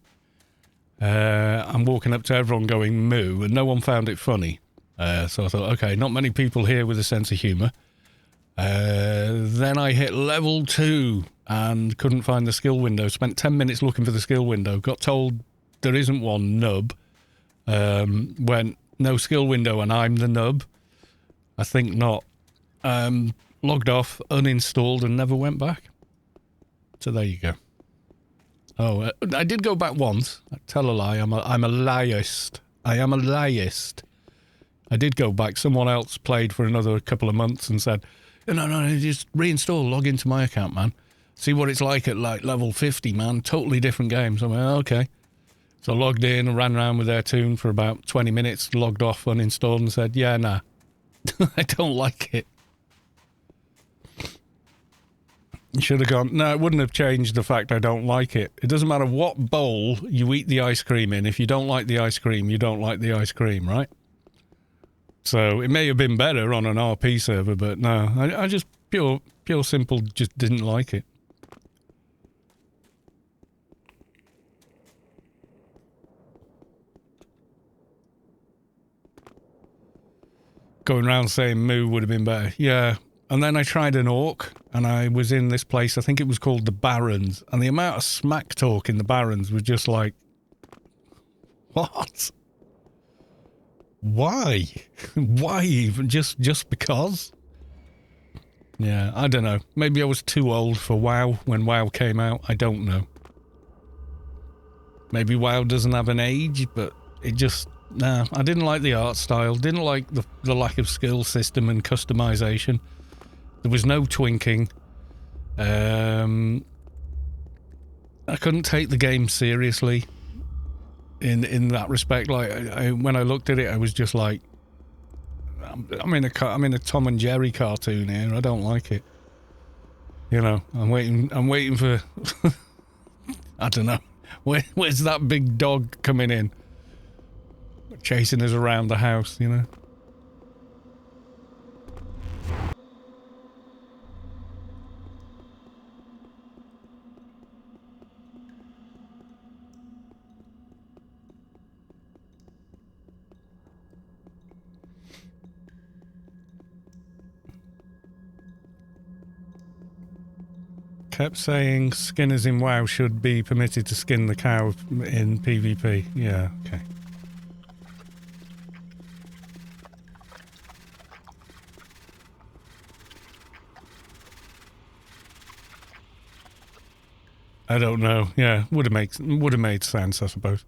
I'm walking up to everyone going moo, and no one found it funny. So I thought, okay, not many people here with a sense of humour. Then I hit level 2 and couldn't find the skill window. Spent 10 minutes looking for the skill window. Got told there isn't one, nub. Went, no skill window, and I'm the nub. I think not. Logged off, uninstalled, and never went back. So there you go. Oh, I did go back once. I tell a lie. I'm a liarist. I am a liarist. I did go back. Someone else played for another couple of months and said, no, just reinstall, log into my account, man. See what it's like at like level 50, man. Totally different games. I'm like, okay. So I logged in and ran around with their tune for about 20 minutes, logged off, uninstalled, and said, yeah, nah. I don't like it. You should have gone, no, it wouldn't have changed the fact I don't like it. It doesn't matter what bowl you eat the ice cream in. If you don't like the ice cream, you don't like the ice cream, right? So it may have been better on an RP server, but no, I just pure simple just didn't like it. Going around saying moo would have been better. Yeah. And then I tried an orc, and I was in this place, I think it was called the Barrens, and the amount of smack talk in the Barrens was just like, what? Why? Why even? Just because? Yeah, I don't know. Maybe I was too old for WoW when WoW came out. I don't know. Maybe WoW doesn't have an age, but it just... Nah, I didn't like the art style. Didn't like the lack of skill system and customization. There was no twinking. I couldn't take the game seriously in that respect. Like when I looked at it, I was just like, I'm in a Tom and Jerry cartoon here. I don't like it. You know, I'm waiting for I don't know. Where's that big dog coming in? Chasing us around the house, you know. Kept saying skinners in WoW should be permitted to skin the cow in PvP. Yeah, okay. I don't know. Yeah, would have made sense, I suppose.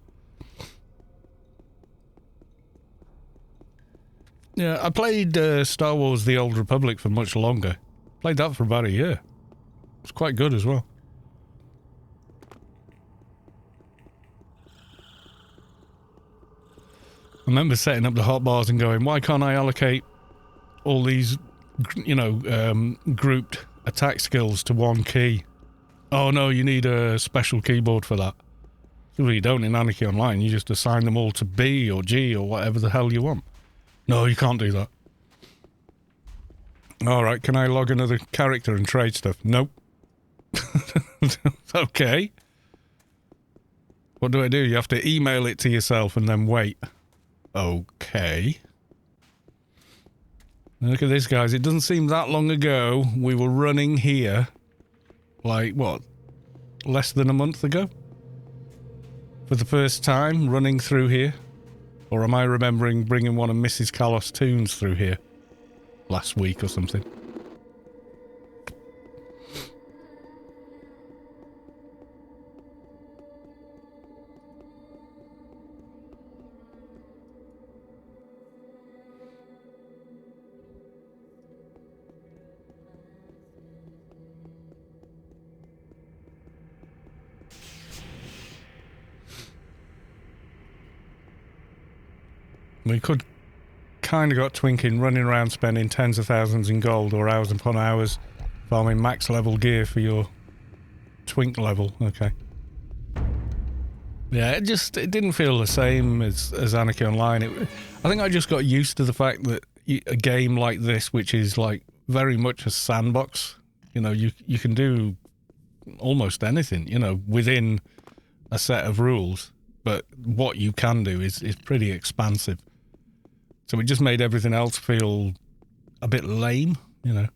Yeah, I played Star Wars: The Old Republic for much longer. Played that for about a year. It was quite good as well. I remember setting up the hotbars and going, why can't I allocate all these, you know, grouped attack skills to one key? Oh no, you need a special keyboard for that. So you don't in Anarchy Online, you just assign them all to B or G or whatever the hell you want. No, you can't do that. Alright, can I log another character and trade stuff? Nope. Okay. What do? You have to email it to yourself and then wait. Okay. Look at this, guys. It doesn't seem that long ago we were running here. Like, what? Less than a month ago? For the first time, running through here? Or am I remembering bringing one of Mrs. Callos' tunes through here? Last week or something. We could kind of got twinking running around spending tens of thousands in gold or hours upon hours farming max level gear for your twink level. Okay. Yeah, it didn't feel the same as Anarchy Online. I think I just got used to the fact that a game like this, which is like very much a sandbox, you know, you can do almost anything, you know, within a set of rules, but what you can do is pretty expansive. So it just made everything else feel a bit lame, you know, a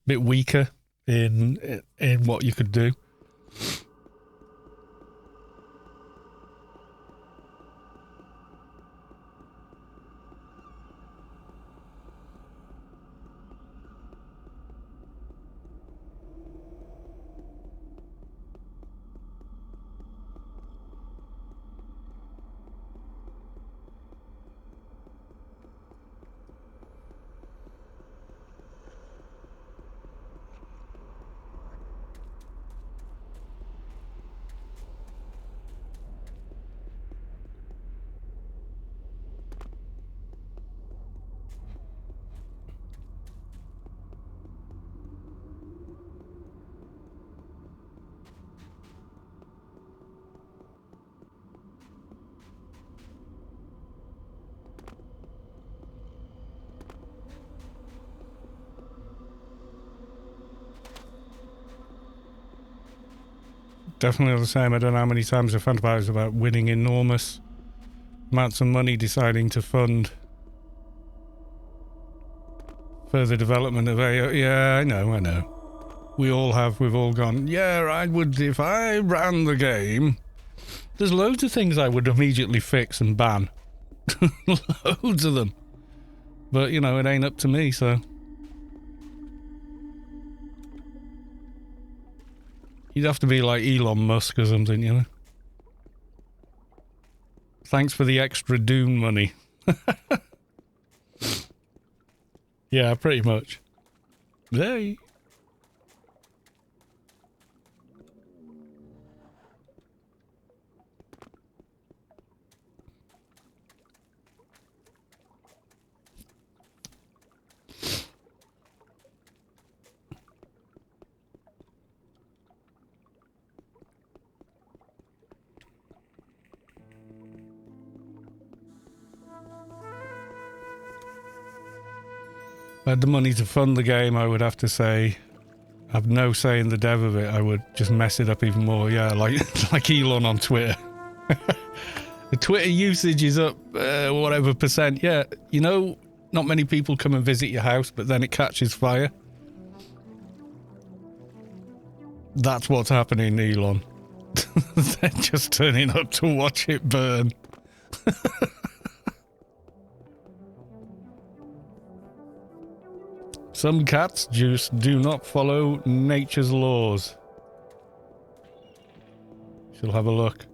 bit weaker in what you could do. Definitely the same. I don't know how many times I've fantasized about winning enormous amounts of money deciding to fund further development of AI. Yeah, I know. We all have. We've all gone, yeah, I would, if I ran the game. There's loads of things I would immediately fix and ban. Loads of them. But, you know, it ain't up to me, so. You'd have to be like Elon Musk or something, you know? Thanks for the extra Dune money. Yeah, pretty much. Hey. If I had the money to fund the game, I would have to say, I've no say in the dev of it. I would just mess it up even more. Yeah, like Elon on Twitter. The Twitter usage is up, whatever percent. Yeah, you know, not many people come and visit your house, but then it catches fire. That's what's happening, Elon. They're just turning up to watch it burn. Some cats just do not follow nature's laws. She'll have a look.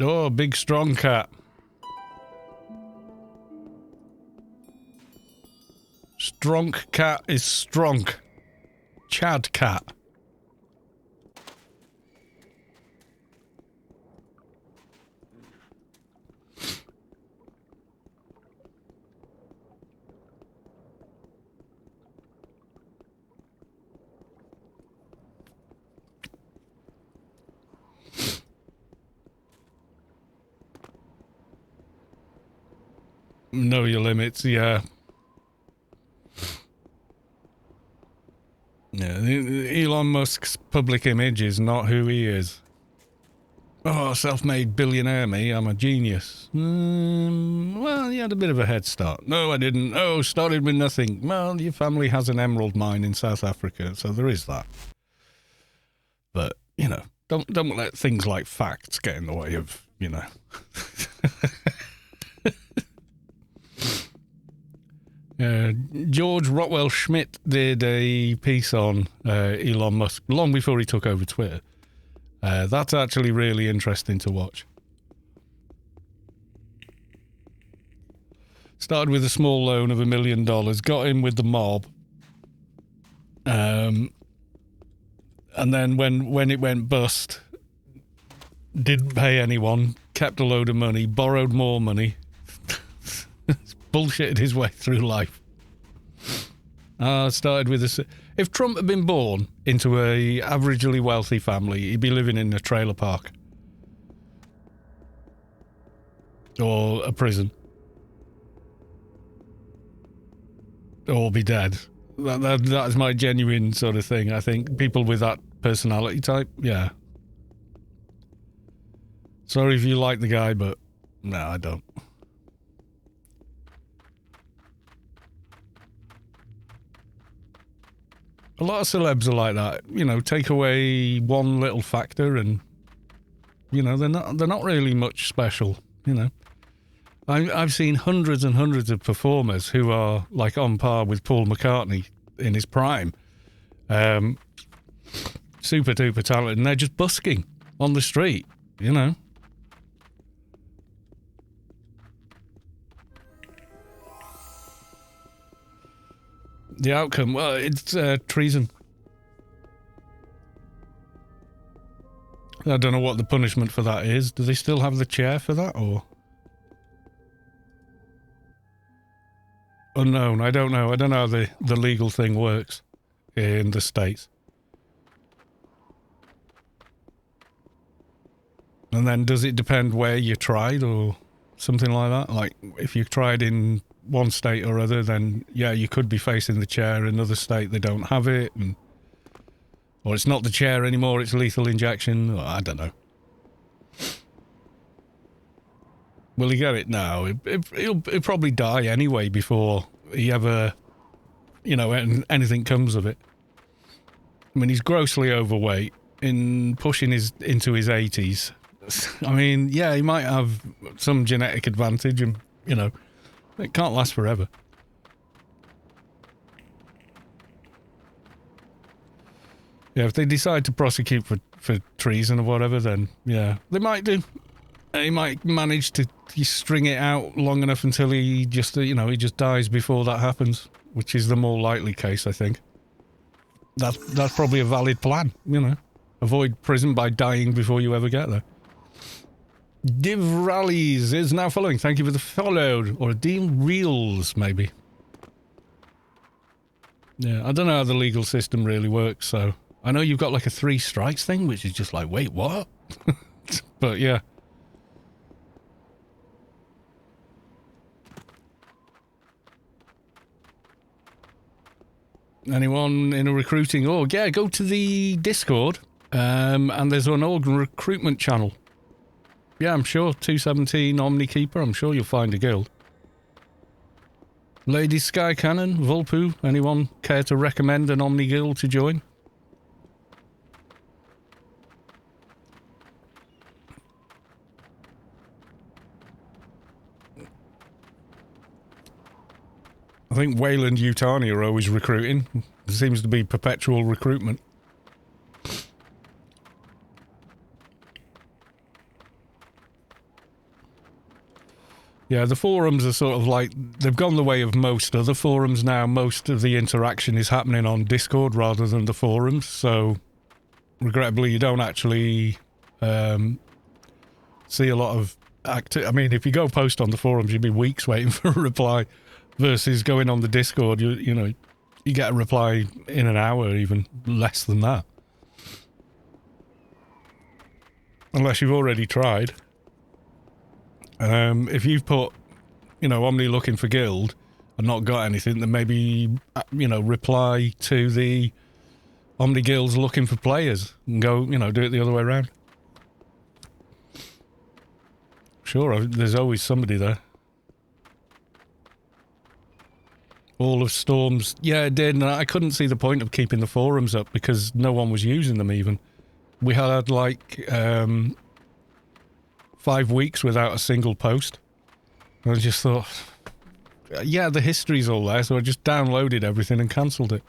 Oh, big strong cat. Stronk cat is stronk. Chad cat. Know your limits, yeah. Yeah, Elon Musk's public image is not who he is. Oh, self-made billionaire me, I'm a genius. Well, you had a bit of a head start. No, I didn't. Oh, started with nothing. Well, your family has an emerald mine in South Africa, so there is that. But, you know, don't let things like facts get in the way of, you know. George Rotwell Schmidt did a piece on Elon Musk long before he took over Twitter. That's actually really interesting to watch. Started with a small loan of $1 million, got in with the mob. And then when it went bust, didn't pay anyone, kept a load of money, borrowed more money, bullshitted his way through life. Started with a... If Trump had been born into a averagely wealthy family, he'd be living in a trailer park. Or a prison. Or be dead. That is my genuine sort of thing. I think people with that personality type, yeah. Sorry if you like the guy, but no, I don't. A lot of celebs are like that. You know, take away one little factor and, you know, they're not really much special, you know. I've seen hundreds and hundreds of performers who are like on par with Paul McCartney in his prime. Super duper talented, and they're just busking on the street, you know. The outcome, well, it's treason. I don't know what the punishment for that is. Do they still have the chair for that, or? Unknown, I don't know. I don't know how the legal thing works in the States. And then does it depend where you tried or something like that? Like, if you tried in one state or other, then yeah, you could be facing the chair. In another state, they don't have it, or it's not the chair anymore, it's lethal injection. I don't know. Will he get it now? He'll probably die anyway before he ever, you know, anything comes of it. I mean, he's grossly overweight, pushing into his 80s. I mean, yeah, he might have some genetic advantage, and, you know, it can't last forever. Yeah, if they decide to prosecute for treason or whatever, then yeah, they might do. He might manage to string it out long enough until he just, you know, he just dies before that happens, which is the more likely case, I think. That's probably a valid plan, you know. Avoid prison by dying before you ever get there. Div Rallies is now following. Thank you for the follow. Or Deal Reels, maybe. Yeah, I don't know how the legal system really works, so... I know you've got like a 3 strikes thing, which is just like, wait, what? But yeah. Anyone in a recruiting org? Yeah, go to the Discord, and there's an org recruitment channel. Yeah, I'm sure 217 Omni-Keeper, I'm sure you'll find a guild. Lady Sky Cannon, Vulpu, anyone care to recommend an Omni guild to join? I think Wayland Yutani are always recruiting. There seems to be perpetual recruitment. Yeah, the forums are sort of like, they've gone the way of most other forums now. Most of the interaction is happening on Discord rather than the forums, so regrettably you don't actually see a lot of I mean, if you go post on the forums, you'd be weeks waiting for a reply, versus going on the Discord, you know, you get a reply in an hour, even less than that. Unless you've already tried. If you've put, Omni looking for guild and not got anything, then maybe, reply to the Omni guilds looking for players and go, do it the other way around. Sure, there's always somebody there. All of Storm's... Yeah, it did, and I couldn't see the point of keeping the forums up because no one was using them even. We had, 5 weeks without a single post. And I just thought... Yeah, the history's all there, so I just downloaded everything and cancelled it.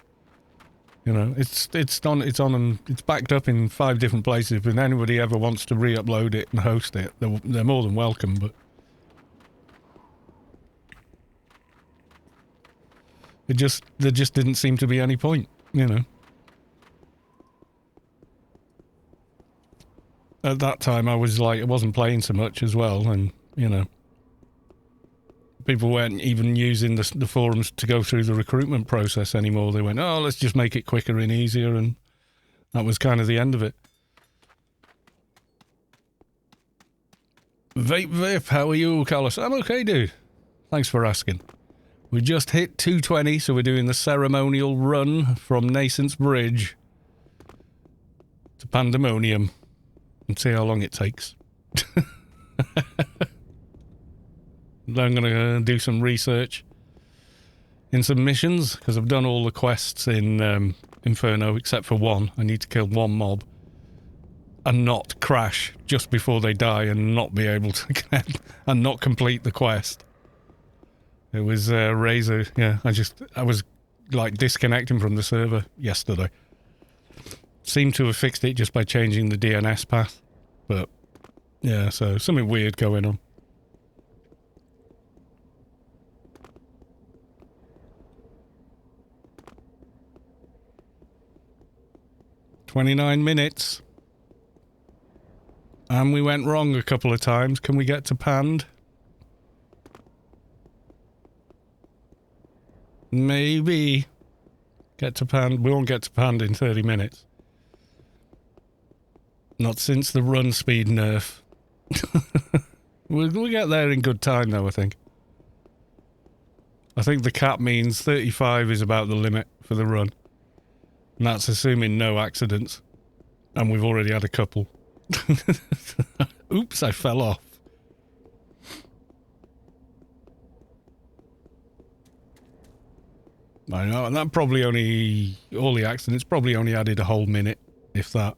It's backed up in 5 different places. If anybody ever wants to re-upload it and host it, they're more than welcome. But there just didn't seem to be any point. At that time, I wasn't playing so much as well, and people weren't even using the forums to go through the recruitment process anymore. They went, oh, let's just make it quicker and easier, and that was kind of the end of it. Vip, how are you, Carlos? I'm okay, dude. Thanks for asking. We just hit 220, so we're doing the ceremonial run from Nasence Bridge to Pandemonium and see how long it takes. I'm going to do some research in some missions, because I've done all the quests in Inferno except for one. I need to kill one mob and not crash just before they die and not be able to and not complete the quest. It was Razor. Yeah, I was disconnecting from the server yesterday. Seemed to have fixed it just by changing the DNS path. But yeah, so something weird going on. "29 minutes. And we went wrong a couple of times. Can we get to Pand? Maybe. Get to Pand. We won't get to Pand in 30 minutes. Not since the run speed nerf. We'll get there in good time, though, I think. I think the cap means 35 is about the limit for the run. And that's assuming no accidents. And we've already had a couple. Oops, I fell off. I know, and that probably all the accidents probably only added a whole minute, if that.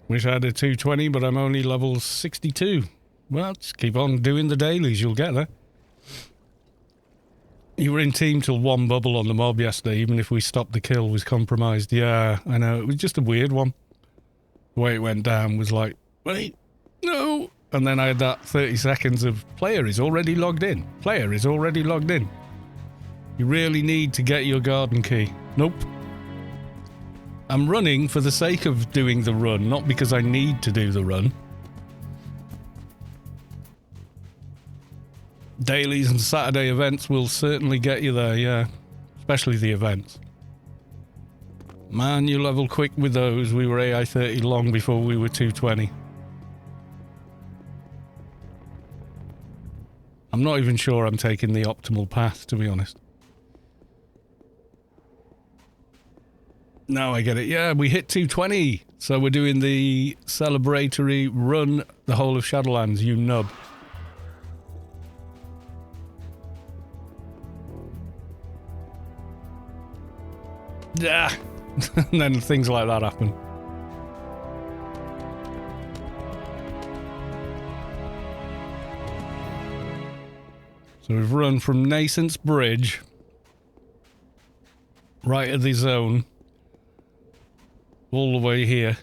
Wish I had a 220, but I'm only level 62. Well, just keep on doing the dailies, you'll get there. You were in team till one bubble on the mob yesterday, even if we stopped the kill was compromised. Yeah, I know, it was just a weird one. The way it went down was like, wait, no. And then I had that 30 seconds of player is already logged in. Player is already logged in. You really need to get your garden key. Nope. I'm running for the sake of doing the run, not because I need to do the run. Dailies and Saturday events will certainly get you there, yeah. Especially the events. Man, you level quick with those. We were AI 30 long before we were 220. I'm not even sure I'm taking the optimal path, to be honest. Now I get it. Yeah, we hit 220. So we're doing the celebratory run the whole of Shadowlands, you nub. Yeah. And then things like that happen. So we've run from Nasence Bridge right at the zone all the way here.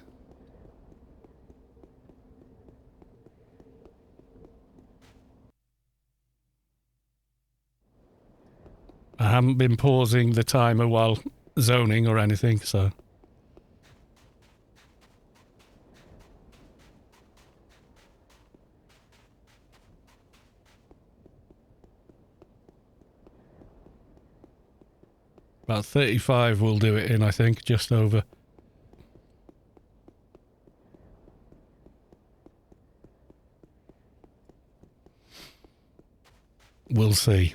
I haven't been pausing the timer while zoning or anything, so. About 35 will do it in, I think, just over. We'll see.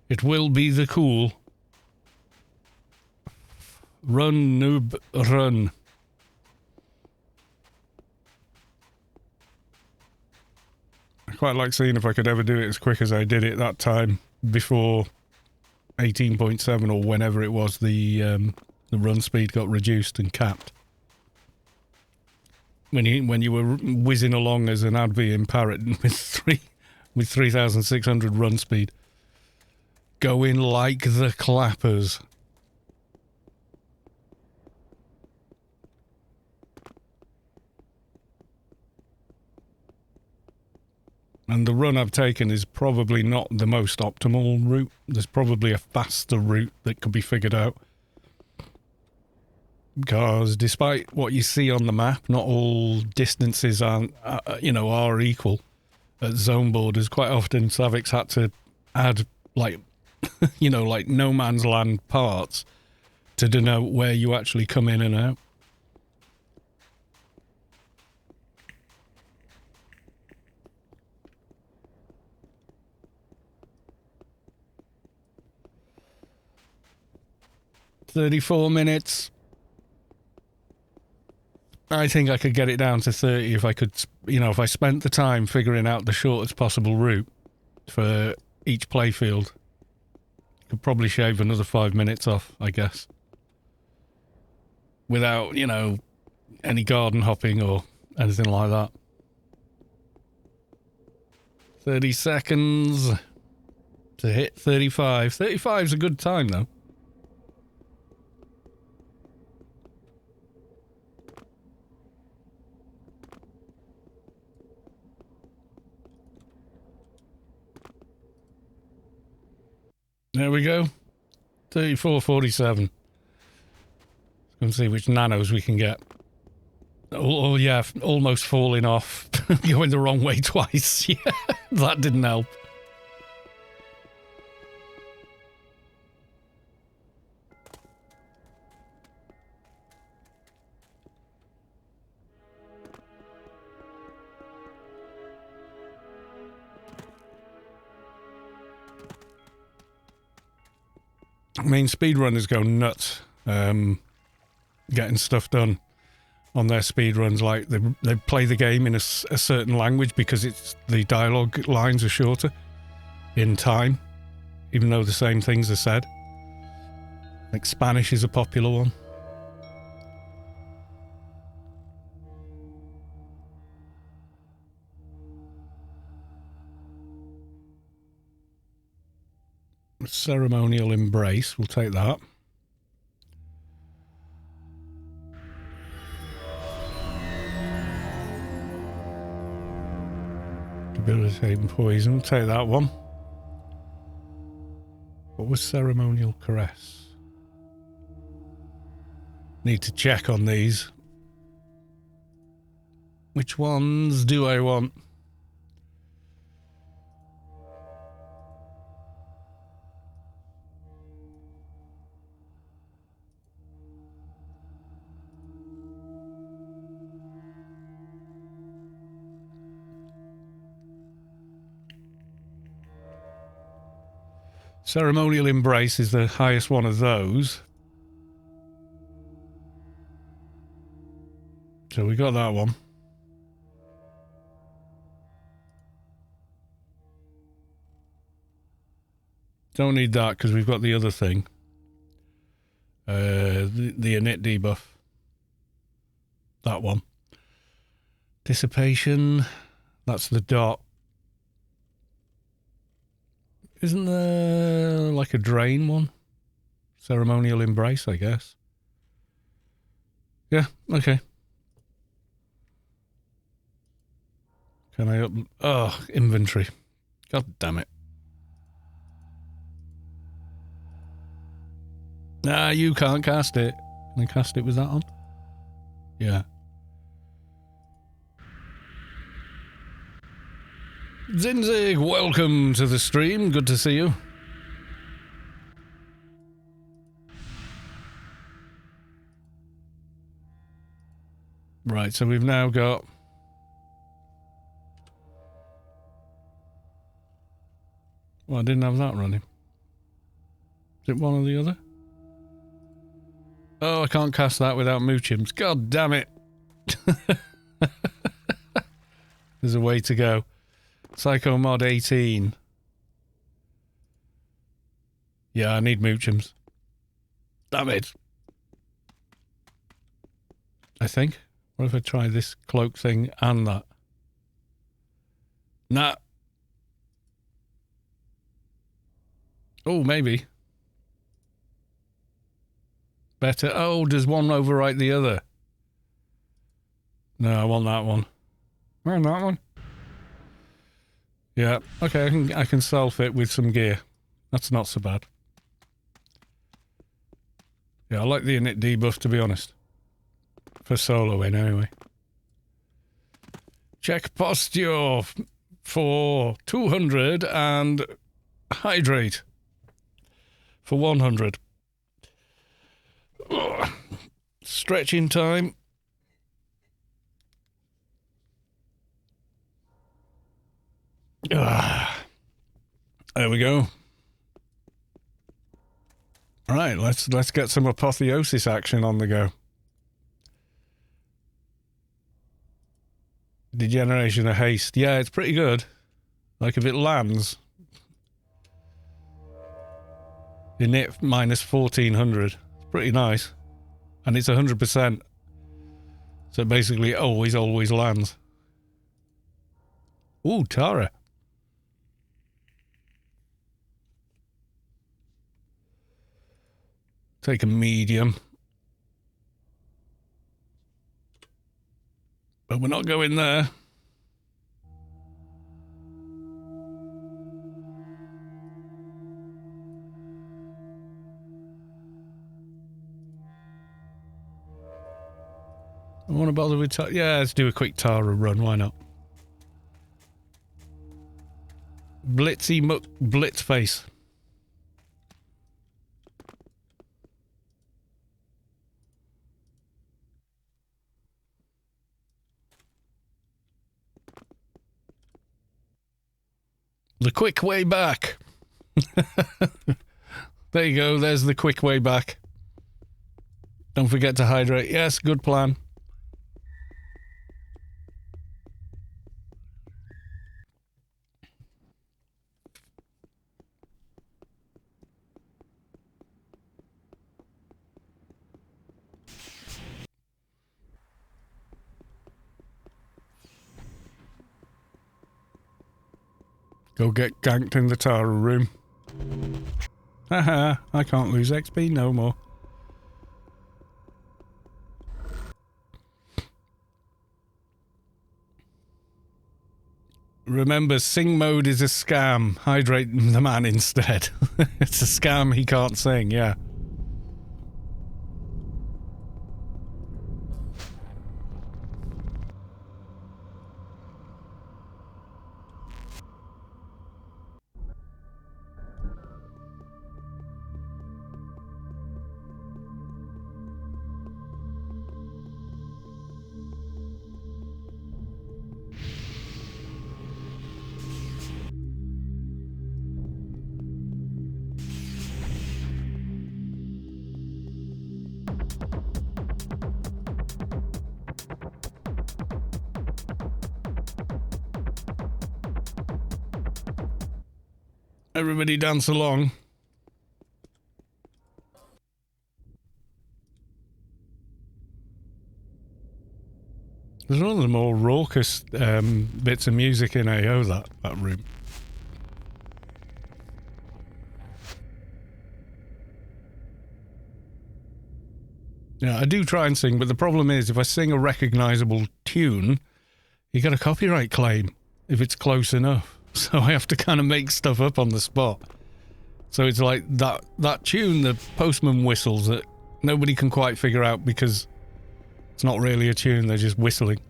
It will be the cool. Run, noob, run. I quite like seeing if I could ever do it as quick as I did it that time before 18.7 or whenever it was the run speed got reduced and capped. When you were whizzing along as an Advi in Parrot with 3,600 run speed. Going like the clappers. And the run I've taken is probably not the most optimal route. There's probably a faster route that could be figured out. Because despite what you see on the map, not all distances are equal. At zone borders, quite often Savik's had to add, like, like no man's land parts to denote where you actually come in and out. "34 minutes. I think I could get it down to 30 if I could, if I spent the time figuring out the shortest possible route for each playfield. Could probably shave another 5 minutes off, I guess. Without, any garden hopping or anything like that. 30 seconds to hit 35. 35 is a good time, though. There we go. 34.47. Let's see which nanos we can get. Oh yeah, almost falling off. Going the wrong way twice. Yeah, that didn't help. I mean, speedrunners go nuts getting stuff done on their speedruns. Like, they play the game in a certain language because the dialogue lines are shorter in time, even though the same things are said. Like, Spanish is a popular one. Ceremonial Embrace, we'll take that. Debilitating Poison, we'll take that one. What was Ceremonial Caress? Need to check on these. Which ones do I want? Ceremonial Embrace is the highest one of those. So we got that one. Don't need that because we've got the other thing. The init debuff. That one. Dissipation. That's the dot. Isn't there like a drain one? Ceremonial Embrace, I guess. Yeah, okay. Can I open... Oh, inventory. God damn it. Nah, you can't cast it. Can I cast it with that on? Yeah. Zinzig, welcome to the stream. Good to see you. Right, so we've now got... Well, I didn't have that running. Is it one or the other? Oh, I can't cast that without Moochims. God damn it. There's a way to go. Psycho Mod 18. Yeah, I need Moochims. Damn it. I think. What if I try this cloak thing and that? Nah. Oh, maybe. Better. Oh, does one overwrite the other? No, I want that one. I want that one. Yeah, okay, I can self-it with some gear. That's not so bad. Yeah, I like the init debuff, to be honest. For soloing, anyway. Check posture for 200 and hydrate for 100. Ugh. Stretching time. There we go. All right, let's get some Apotheosis action on the go. Degeneration of haste. Yeah, it's pretty good. Like if it lands, init minus 1400. It's pretty nice, and it's 100%. So it basically always lands. Ooh, Tara. Take a medium. But we're not going there. I want to bother with Tara. Yeah, let's do a quick Tara run. Why not? Blitzy muck blitz face. The quick way back. There you go. There's the quick way back. Don't forget to hydrate. Yes, good plan. Go get ganked in the Tara room. Haha, I can't lose XP no more. Remember, sing mode is a scam. Hydrate the man instead. It's a scam, he can't sing, yeah. Everybody dance along. There's one of the more raucous bits of music in AO, that room. Yeah, I do try and sing, but the problem is if I sing a recognisable tune, you get a copyright claim if it's close enough. So I have to kind of make stuff up on the spot. So it's like that tune, the postman whistles, that nobody can quite figure out because it's not really a tune, they're just whistling.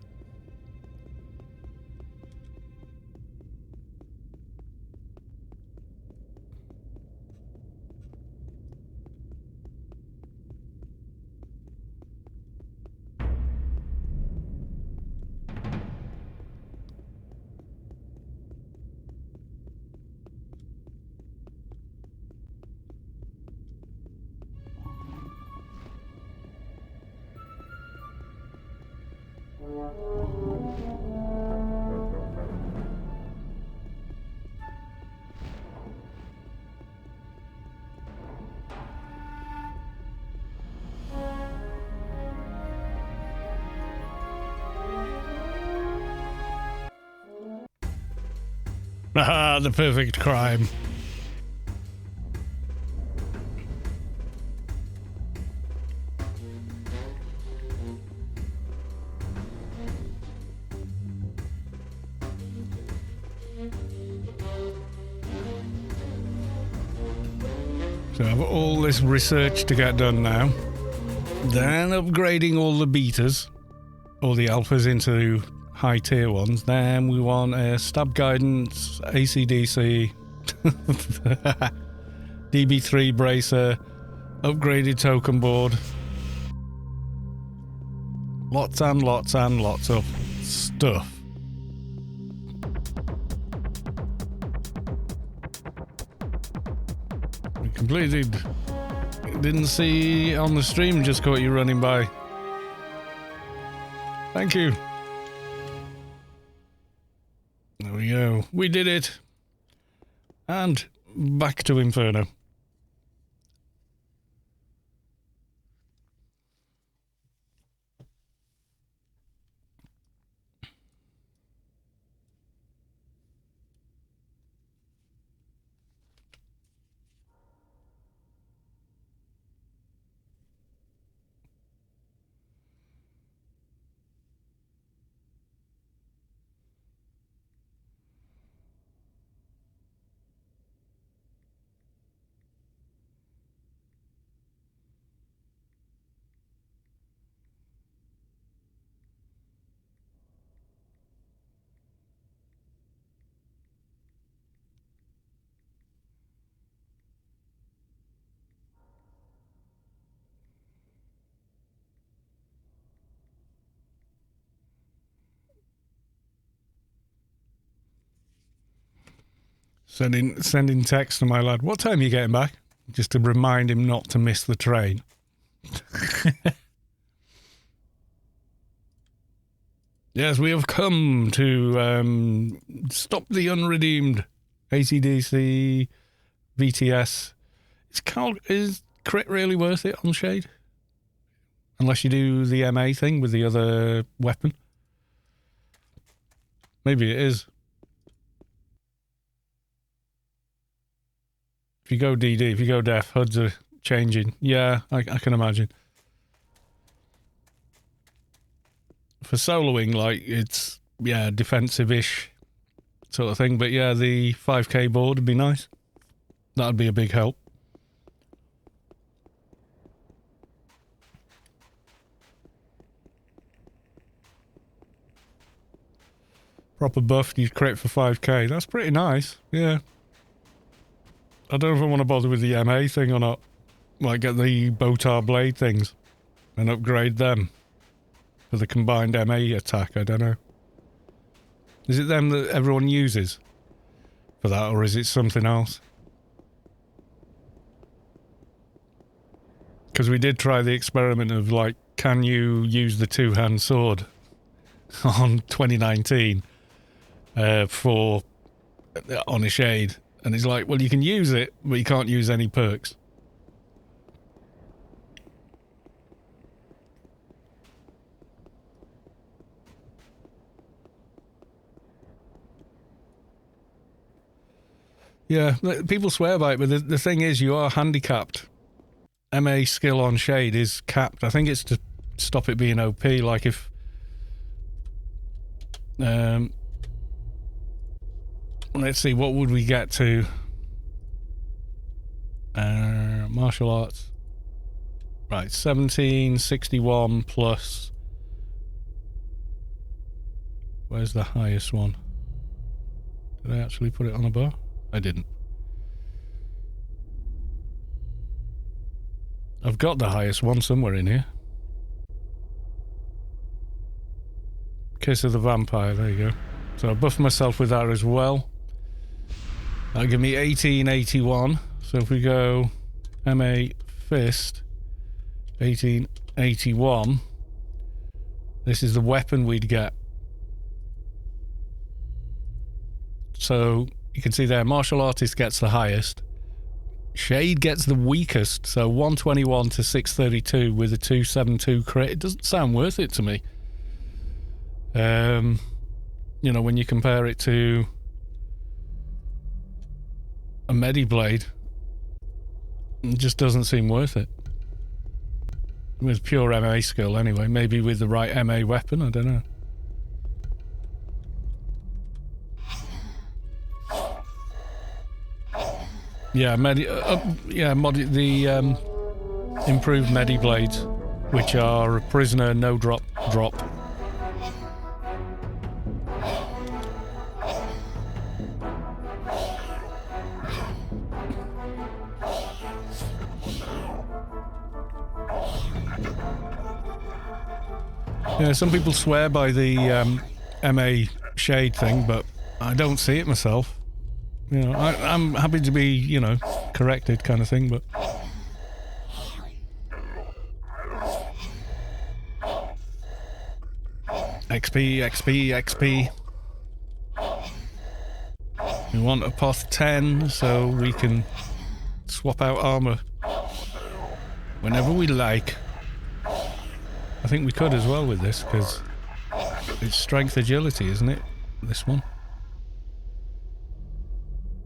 Ah, the perfect crime. So I have all this research to get done now. Then upgrading all the betas, all the alphas into high tier ones. Then we want stab guidance, ACDC, DB3 bracer, upgraded token board. Lots and lots and lots of stuff. We completed. Didn't see on the stream, just caught you running by. Thank you. There we go. We did it. And back to Inferno. Sending text to my lad. What time are you getting back? Just to remind him not to miss the train. Yes, we have come to stop the unredeemed. ACDC, VTS. Is crit really worth it on Shade? Unless you do the MA thing with the other weapon. Maybe it is. If you go DD, if you go Def, HUDs are changing. Yeah, I can imagine. For soloing, like, it's, yeah, defensive-ish sort of thing. But yeah, the 5k board would be nice. That would be a big help. Proper buff, you crit for 5k. That's pretty nice, yeah. I don't know if I want to bother with the MA thing or not. Like, get the Botar Blade things and upgrade them for the combined MA attack. I don't know. Is it them that everyone uses for that, or is it something else? Because we did try the experiment of, like, can you use the two-hand sword on 2019 on a Shade? And it's like, well, you can use it, but you can't use any perks. Yeah, people swear by it, but the thing is, you are handicapped. MA skill on Shade is capped. I think it's to stop it being OP, like if... let's see, what would we get to? Martial arts. Right, 1761 plus... Where's the highest one? Did I actually put it on a bar? I didn't. I've got the highest one somewhere in here. Kiss of the Vampire, there you go. So I buffed myself with that as well. That'll give me 1881. So if we go MA Fist, 1881, This is the weapon we'd get. So you can see there, Martial Artist gets the highest. Shade gets the weakest, so 121 to 632 with a 272 crit. It doesn't sound worth it to me. You know, when you compare it to a Mediblade, it just doesn't seem worth it. With pure MA skill anyway, maybe with the right MA weapon, I don't know. Yeah, the improved Mediblades, which are a prisoner, no drop. Yeah, some people swear by the MA shade thing, but I don't see it myself. You know, I'm happy to be, you know, corrected kind of thing, but... XP. We want a Apoth 10 so we can swap out armor whenever we like. I think we could as well with this, because it's strength agility, isn't it? This one.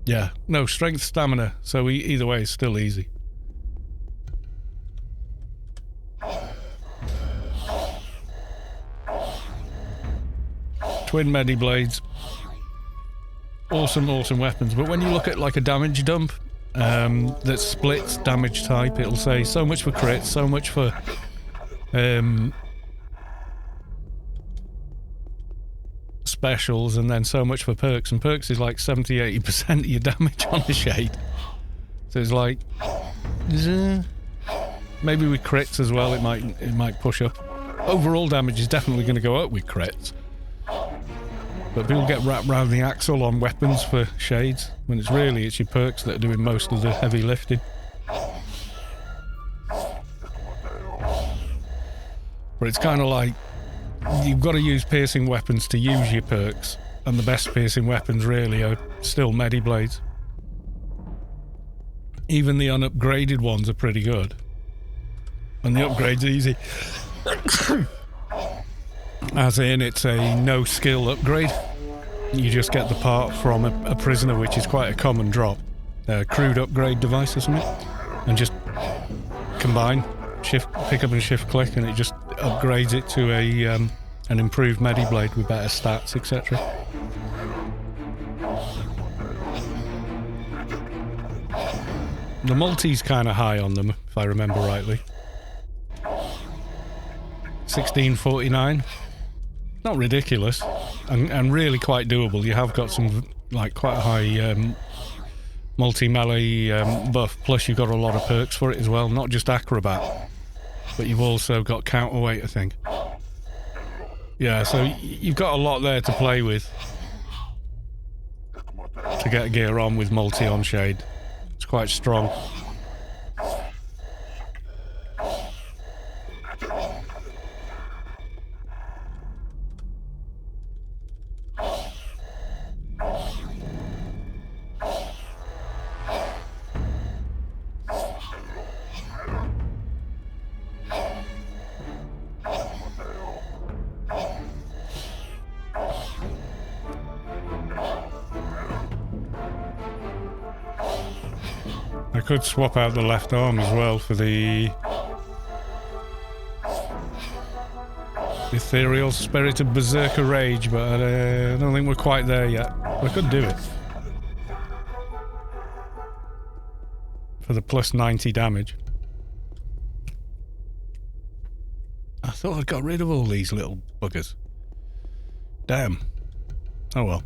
Yeah, no, strength stamina, so either way it's still easy. Twin Mediblades. Awesome weapons, but when you look at like a damage dump that splits damage type, it'll say so much for crits, so much for specials, and then so much for perks, and perks is like 70-80% of your damage on a shade. So it's like maybe with crits as well, it might push up. Overall damage is definitely going to go up with crits, but people get wrapped around the axle on weapons for shades when it's your perks that are doing most of the heavy lifting. But it's kind of like you've got to use piercing weapons to use your perks, and the best piercing weapons really are still Mediblades. Even the unupgraded ones are pretty good, and the upgrade's easy. As in, it's a no skill upgrade. You just get the part from a prisoner, which is quite a common drop. A crude upgrade device or something, and just combine, pick up and shift click, and it just upgrades it to an improved Mediblade with better stats, etc. The multi's kind of high on them, if I remember rightly. 1649. Not ridiculous, and really quite doable. You have got some like quite a high multi-melee buff, plus you've got a lot of perks for it as well, not just Acrobat, but you've also got Counterweight, I think. Yeah, so you've got a lot there to play with to get gear on with multi on shade. It's quite strong. I could swap out the left arm as well for the Ethereal Spirit of Berserker Rage, but I don't think we're quite there yet. I could do it. For the plus 90 damage. I thought I got rid of all these little buggers. Damn. Oh well.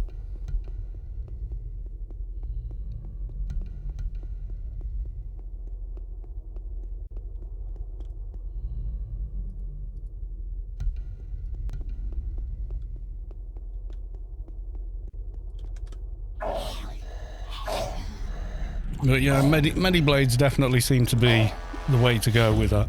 But yeah, Mediblades definitely seem to be the way to go with that.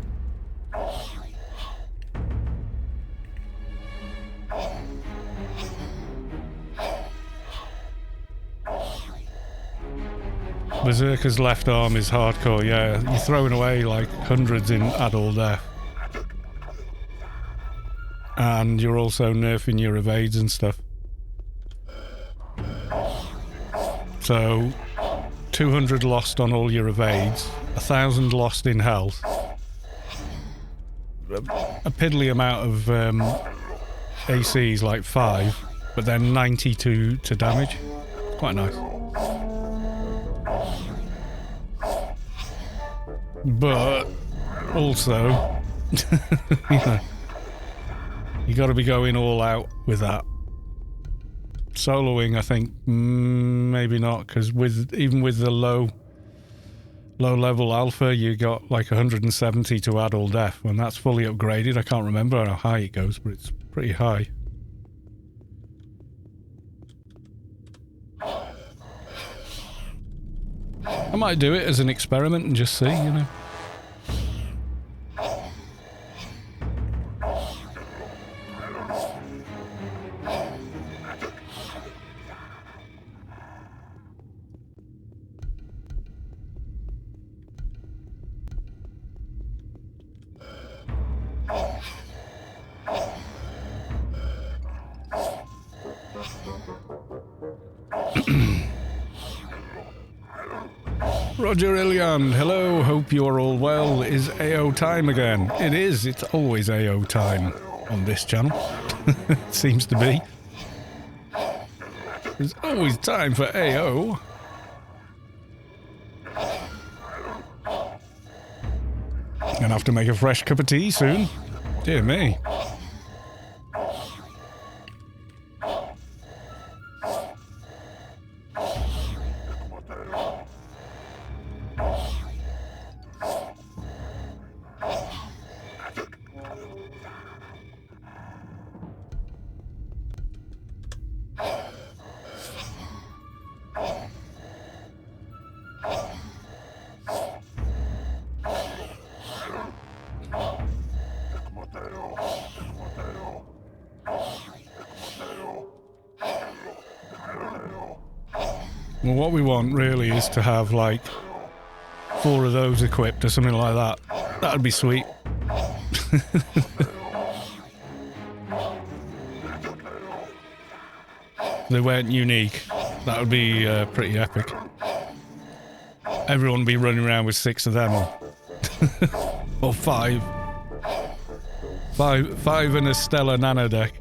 Berserker's left arm is hardcore, yeah. You're throwing away like hundreds in adult death. And you're also nerfing your evades and stuff. So, 200 lost on all your evades, 1,000 lost in health, a piddly amount of ACs, like 5, but then 92 to damage. Quite nice. But also, you know, you got to be going all out with that. Soloing, I think, maybe not, because even with the low level alpha, you got like 170 to add all death. When that's fully upgraded, I can't remember how high it goes, but it's pretty high. I might do it as an experiment and just see, you know. Roger Ilian, hello, hope you're all well. Is AO time again? It is, it's always AO time on this channel. It seems to be. There's always time for AO. Gonna have to make a fresh cup of tea soon. Dear me. Well, what we want really is to have like 4 of those equipped or something like that. That'd be sweet. They weren't unique. That would be pretty epic. Everyone would be running around with 6 of them on. Or 5. 5 in a stellar nano deck.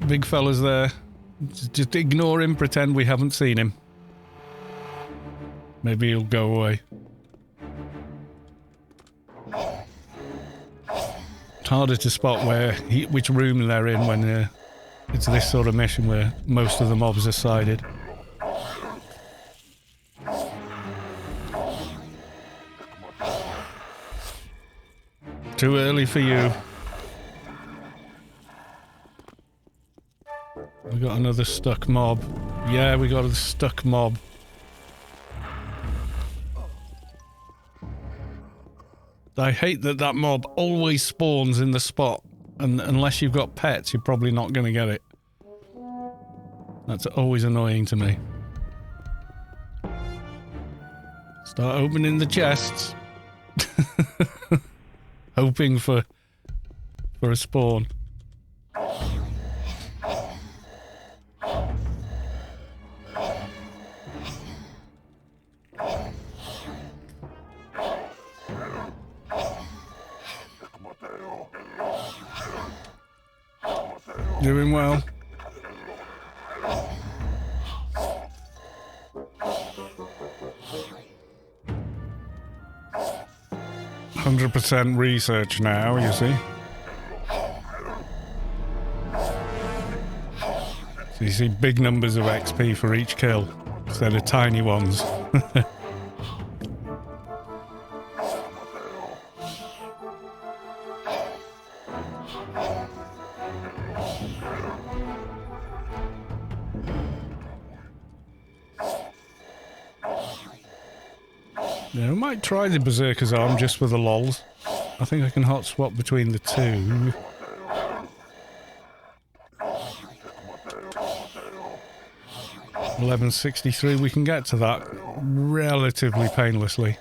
Big fella's there. Just ignore him, pretend we haven't seen him. Maybe he'll go away. It's harder to spot which room they're in when it's this sort of mission where most of the mobs are sided. Too early for you. We got another stuck mob. Yeah, we got a stuck mob. I hate that mob always spawns in the spot, and unless you've got pets, you're probably not going to get it. That's always annoying to me. Start opening the chests. Hoping for a spawn. Doing well. %, research now, you see. So you see big numbers of XP for each kill instead of tiny ones. Yeah, we might try the Berserker's Arm just for the lols. I think I can hot swap between the two. $11.63, we can get to that relatively painlessly.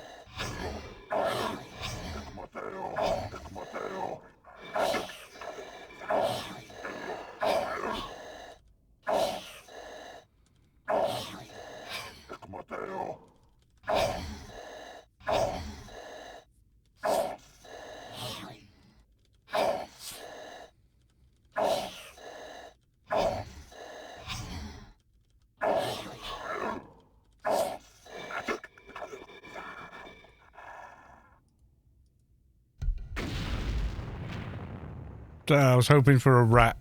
I was hoping for a rat.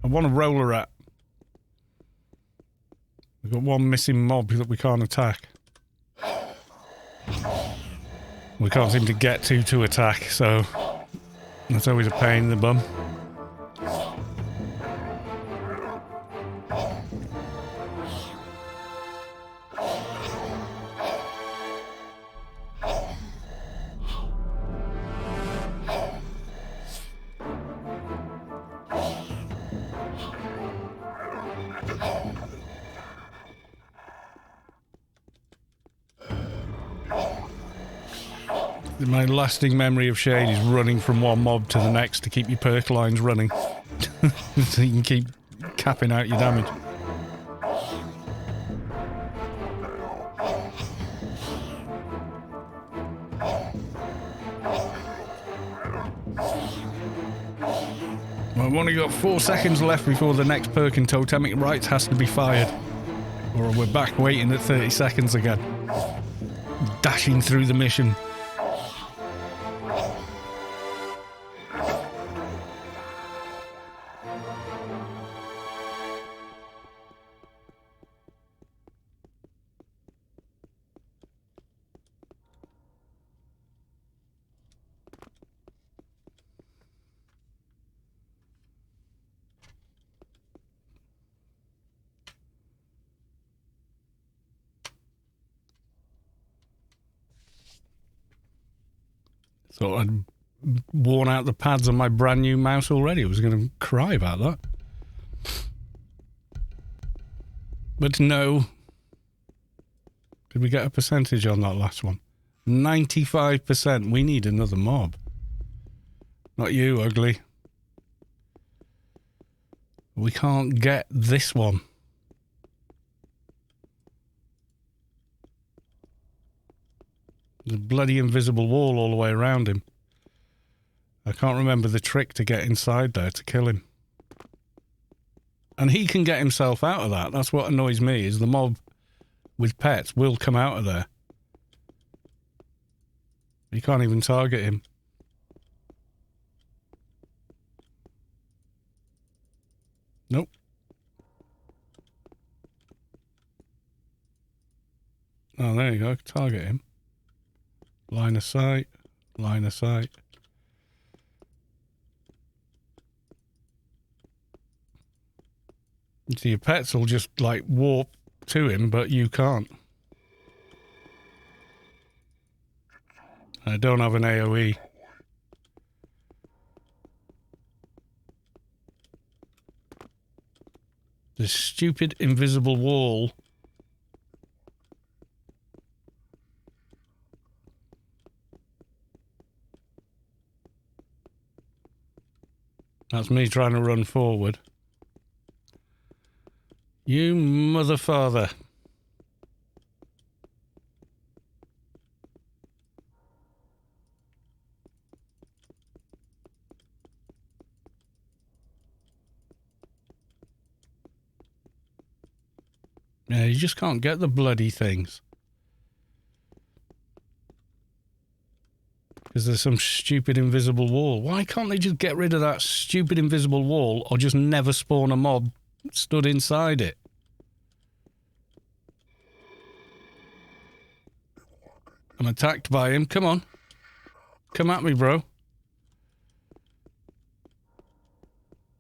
I want a roller rat. We've got one missing mob that we can't attack. We can't seem to get to attack, so that's always a pain in the bum. My lasting memory of Shade is running from one mob to the next to keep your perk lines running. So you can keep capping out your damage. Well, I've only got 4 seconds left before the next perk in Totemic Rites has to be fired. Or we're back waiting at 30 seconds again. Dashing through the mission. Thought I'd worn out the pads on my brand new mouse already. I was going to cry about that. But no. Did we get a percentage on that last one? 95%. We need another mob. Not you, ugly. We can't get this one. There's a bloody invisible wall all the way around him. I can't remember the trick to get inside there to kill him. And he can get himself out of that. That's what annoys me, is the mob with pets will come out of there. You can't even target him. Nope. Oh, there you go. Target him. Line of sight. Line of sight. So your pets will just, like, warp to him, but you can't. I don't have an AoE. This stupid invisible wall. That's me trying to run forward. You mother father. Yeah, you just can't get the bloody things. Because there's some stupid invisible wall. Why can't they just get rid of that stupid invisible wall or just never spawn a mob stood inside it? I'm attacked by him. Come on. Come at me, bro.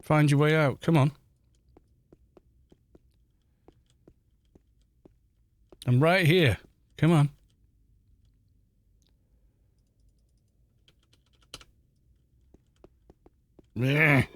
Find your way out. Come on. I'm right here. Come on. Blech.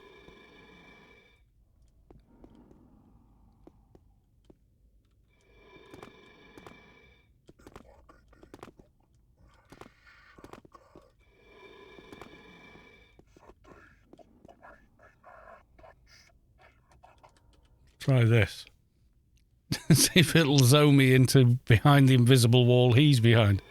Try this. See if it'll zone me into behind the invisible wall he's behind.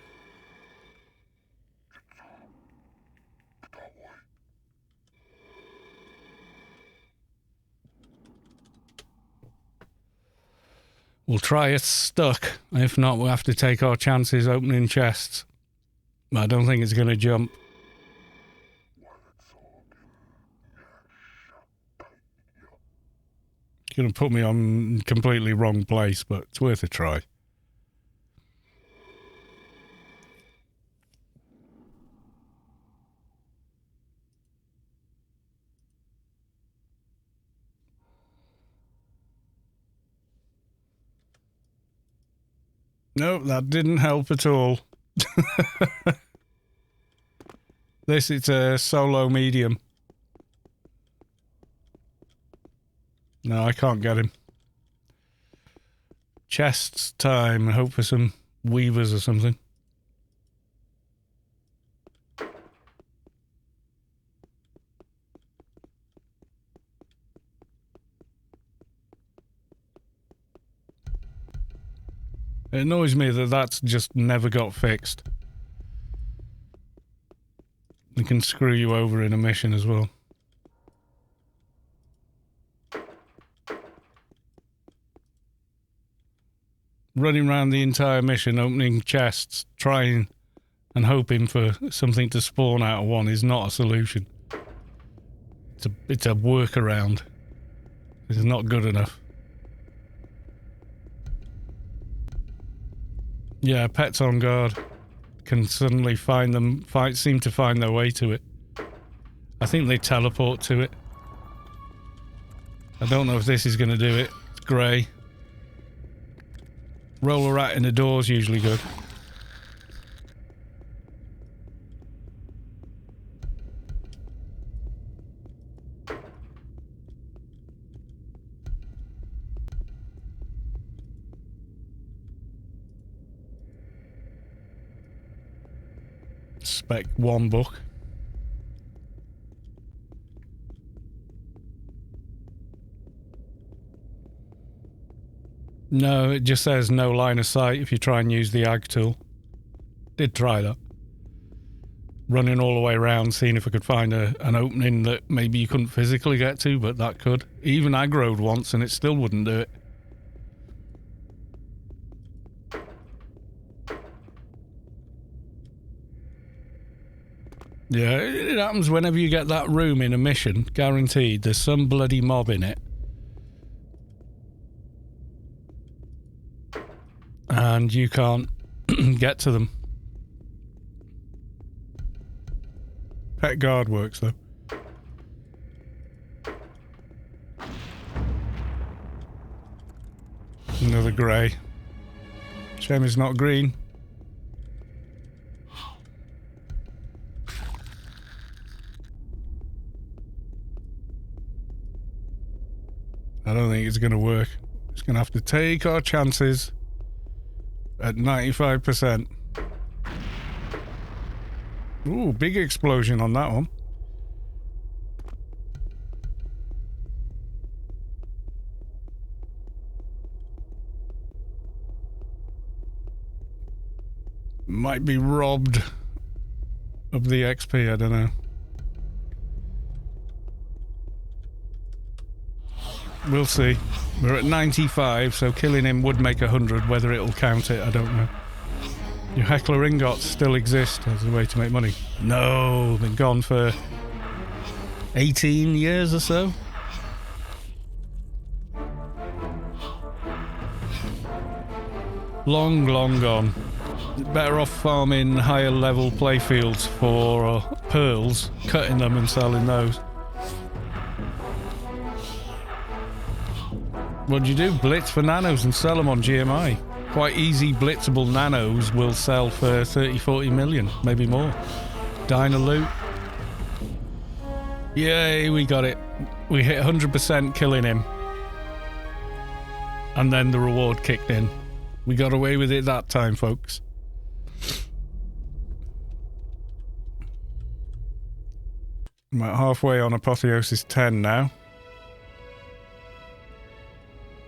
We'll try it stuck. If not, we'll have to take our chances opening chests. I don't think it's going to jump. It's going to put me on completely wrong place, but it's worth a try. Nope, that didn't help at all. It's a solo medium. No, I can't get him. Chests time. Hope for some weavers or something. It annoys me that that's just never got fixed. It can screw you over in a mission as well. Running around the entire mission, opening chests, trying and hoping for something to spawn out of one is not a solution. It's a workaround. It's not good enough. Yeah, pets on guard can suddenly seem to find their way to it. I think they teleport to it. I don't know if this is going to do it. It's grey. Roll a rat in the door is usually good. Spec 1 book. No, it just says no line of sight if you try and use the ag tool. Did try that. Running all the way around, seeing if I could find an opening that maybe you couldn't physically get to, but that could. Even aggroed once and it still wouldn't do it. Yeah, it happens whenever you get that room in a mission, guaranteed. There's some bloody mob in it. And you can't get to them. Pet guard works though. Another grey. Shame it's not green. I don't think it's going to work. It's going to have to take our chances at 95%. Ooh, big explosion on that one. Might be robbed of the XP, I don't know. We'll see. We're at 95, so killing him would make 100. Whether it'll count it, I don't know. Your heckler ingots still exist as a way to make money. No, been gone for 18 years or so. Long, long gone. Better off farming higher level playfields for pearls, cutting them and selling those. What do you do? Blitz for nanos and sell them on GMI. Quite easy blitzable nanos will sell for 30-40 million, maybe more. Dino loot. Yay, we got it. We hit 100% killing him. And then the reward kicked in. We got away with it that time, folks. I'm about halfway on Apotheosis 10 now.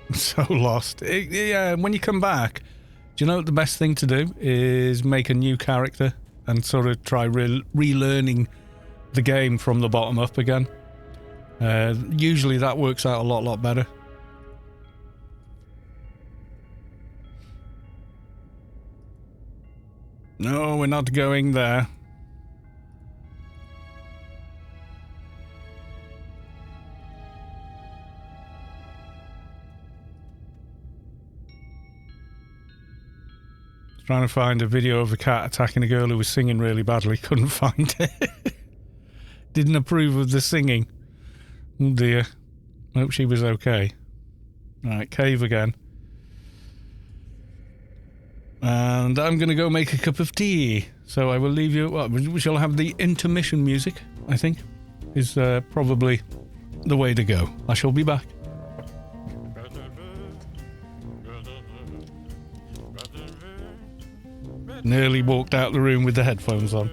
I'm so lost. Yeah, when you come back, do you know what the best thing to do is make a new character and sort of try relearning the game from the bottom up again. Usually that works out a lot better. No, we're not going there. Trying to find a video of a cat attacking a girl who was singing really badly. Couldn't find it. Didn't approve of the singing. Oh dear. Hope she was okay. Right, cave again. And I'm going to go make a cup of tea. So I will leave you... Well, we shall have the intermission music, I think, is probably the way to go. I shall be back. Nearly walked out the room with the headphones on.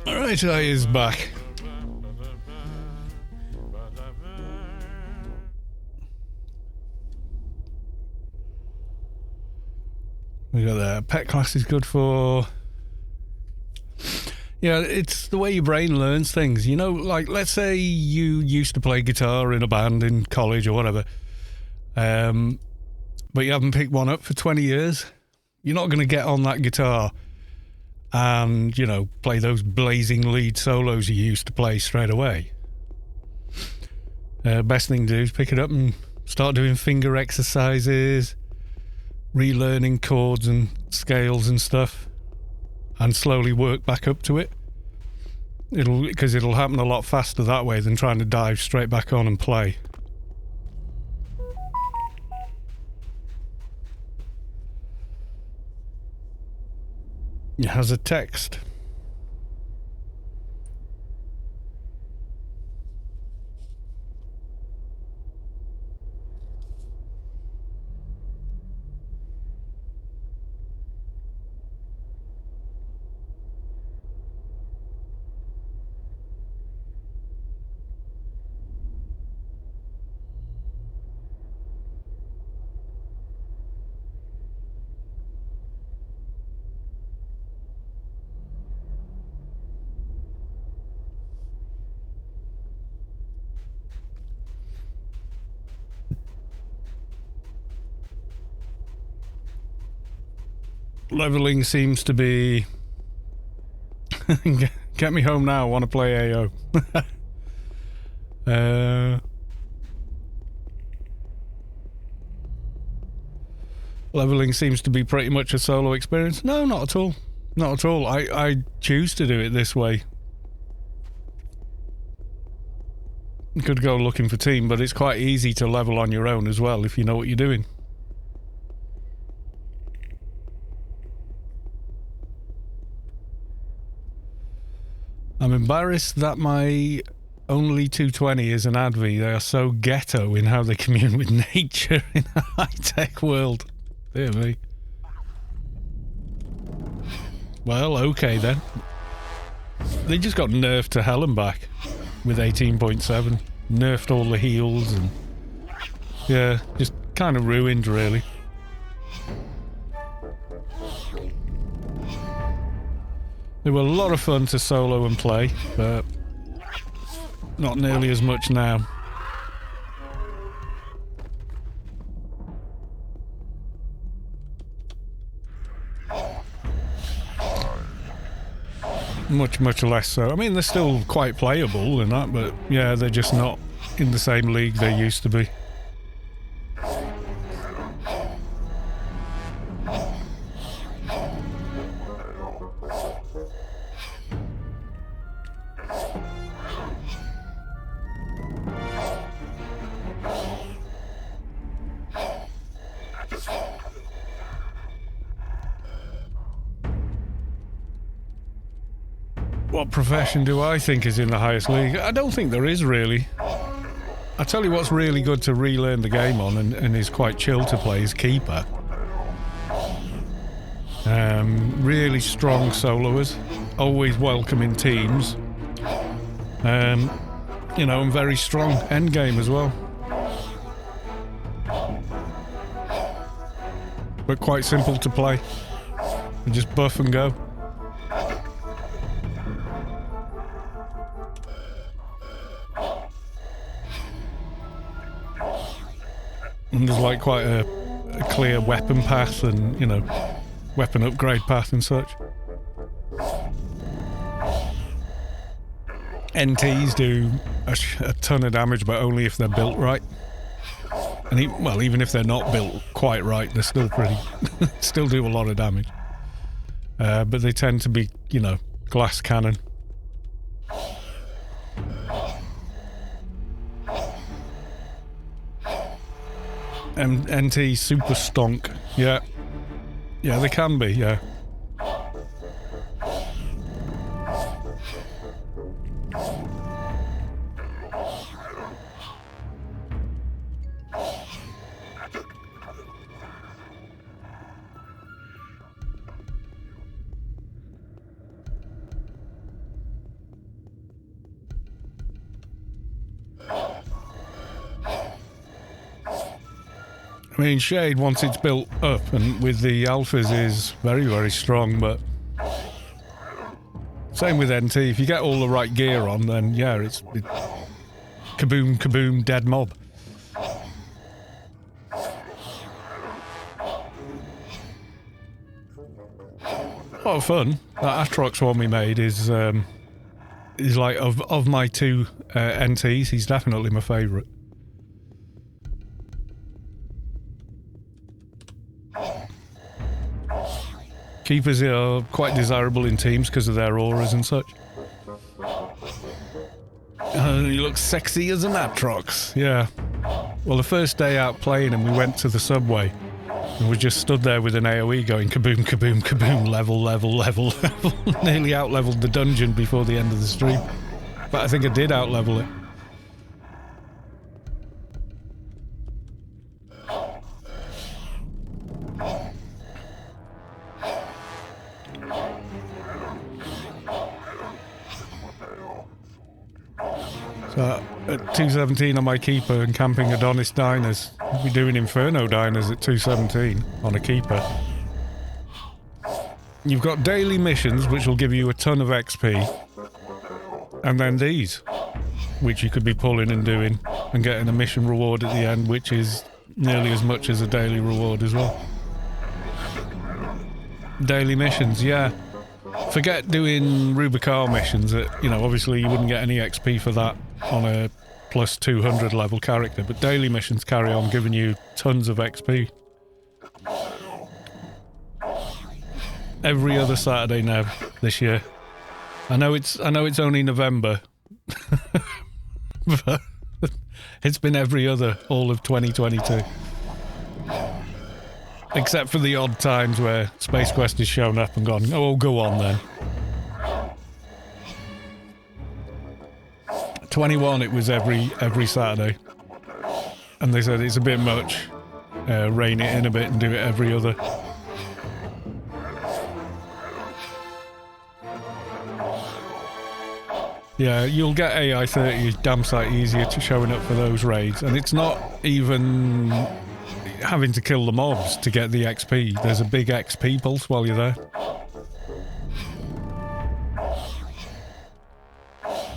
Alright, I is back. We got that. Pet class is good for... Yeah, it's the way your brain learns things. You know, like, let's say you used to play guitar in a band in college or whatever, but you haven't picked one up for 20 years. You're not going to get on that guitar and, you know, play those blazing lead solos you used to play straight away. Best thing to do is pick it up and start doing finger exercises, relearning chords and scales and stuff, and slowly work back up to it. Because it'll happen a lot faster that way than trying to dive straight back on and play. It has a text. Leveling seems to be... Get me home now, I want to play AO. Leveling seems to be pretty much a solo experience. No, not at all. Not at all. I choose to do it this way. You could go looking for team, but it's quite easy to level on your own as well if you know what you're doing. I'm embarrassed that my only 220 is an Advi. They are so ghetto in how they commune with nature in a high-tech world. Dear me. Well, okay then. They just got nerfed to hell and back with 18.7. Nerfed all the heals and... yeah, just kind of ruined, really. They were a lot of fun to solo and play, but not nearly as much now. Much less so. I mean, they're still quite playable and that, but yeah, they're just not in the same league they used to be. What profession do I think is in the highest league? I don't think there is, really. I tell you what's really good to relearn the game on and is quite chill to play is Keeper. Really strong soloers, always welcome in teams. You know, and very strong endgame as well. But quite simple to play. You just buff and go. And there's like quite a clear weapon path and, you know, weapon upgrade path and such. NTs do a ton of damage, but only if they're built right. And well, even if they're not built quite right, they're still pretty... still do a lot of damage. But they tend to be, you know, glass cannon. NT super stonk. Yeah. Yeah, they can be, yeah. I mean, Shade, once it's built up and with the alphas, is very, very strong, but Same with NT. If you get all the right gear on, then yeah, it's kaboom, kaboom, dead mob. A lot of fun. That Atrox one we made is like of my two NTs, he's definitely my favourite. Keepers are quite desirable in teams because of their auras and such. He looks sexy as an Atrox, yeah. Well, the first day out playing him, we went to the subway. And we just stood there with an AoE going kaboom, kaboom, kaboom, level, level, level, level. Nearly out-leveled the dungeon before the end of the stream. But I think I did out-level it. So at 217 on my keeper and camping Adonis diners. We'll be doing Inferno diners at 217 on a keeper. You've got daily missions which will give you a ton of XP. And then these, which you could be pulling and doing and getting a mission reward at the end, which is nearly as much as a daily reward as well. Daily missions, yeah. Forget doing Rubicon missions that, you know, obviously you wouldn't get any XP for that on a plus 200 level character, but daily missions carry on giving you tons of XP. Every other Saturday now this year. I know it's only November, but it's been every other all of 2022. Except for the odd times where Space Quest has shown up and gone, oh, go on then. 21, it was every Saturday. And they said it's a bit much. Rein it in a bit and do it every other. Yeah, you'll get AI 30 damn sight easier to showing up for those raids. And it's not even having to kill the mobs to get the XP. There's a big XP pulse while you're there.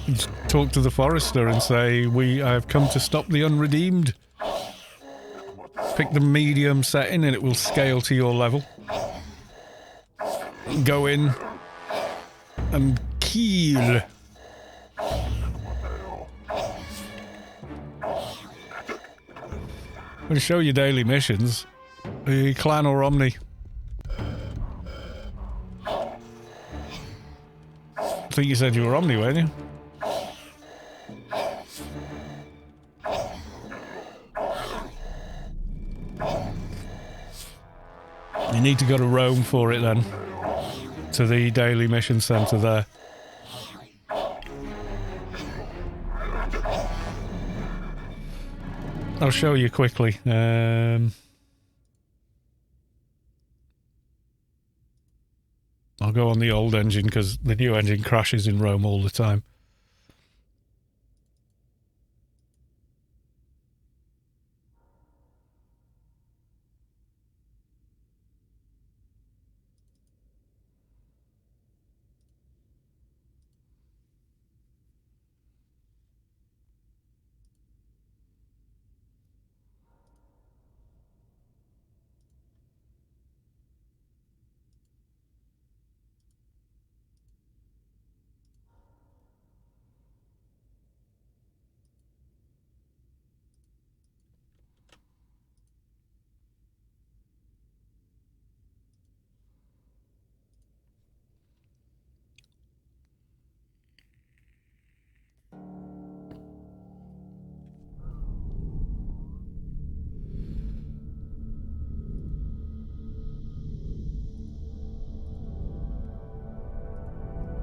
Just talk to the forester and say, I have come to stop the unredeemed. Pick the medium setting and it will scale to your level. Go in and kill. I'm going to show you daily missions. Clan or Omni? I think you said you were Omni, weren't you? You need to go to Rome for it then. To the daily mission centre there. I'll show you quickly. I'll go on the old engine because the new engine crashes in Rome all the time.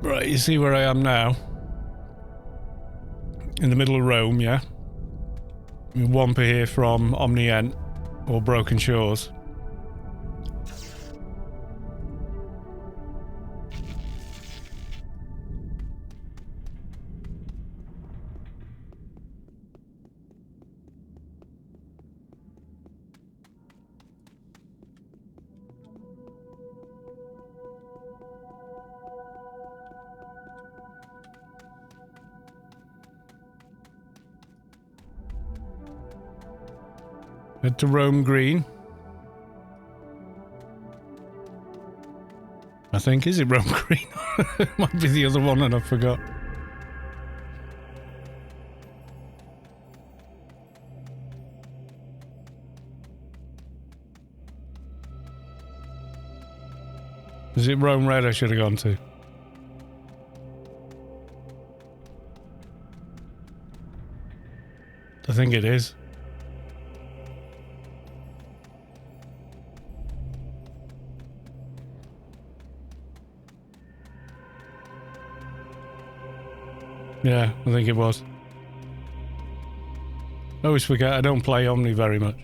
Right, you see where I am now? In the middle of Rome, yeah? One per here from Omnient or Broken Shores. Head to Rome Green. I think, is it Rome Green? It might be the other one and I forgot. Is it Rome Red I should have gone to? I think it is. Yeah, I think it was. I always forget I don't play Omni very much.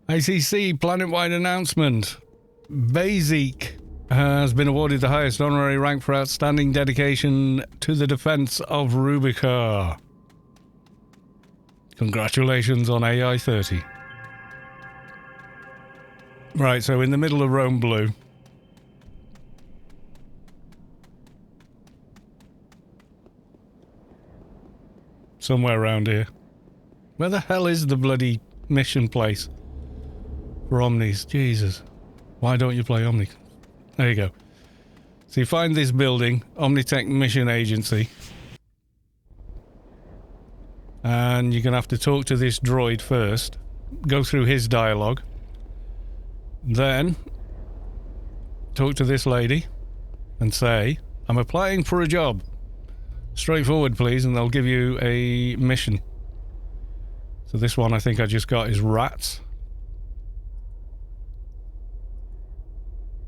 ICC planet-wide announcement. Basic has been awarded the highest honorary rank for outstanding dedication to the defense of Rubicar. Congratulations on AI 30. Right, so in the middle of Rome Blue. Somewhere around here. Where the hell is the bloody mission place? For Omnis, Jesus. Why don't you play Omni? There you go. So you find this building, Omnitech Mission Agency. And you're going to have to talk to this droid first. Go through his dialogue. Then, talk to this lady and say, I'm applying for a job. Straightforward, please, and they'll give you a mission. So this one I think I just got is rats.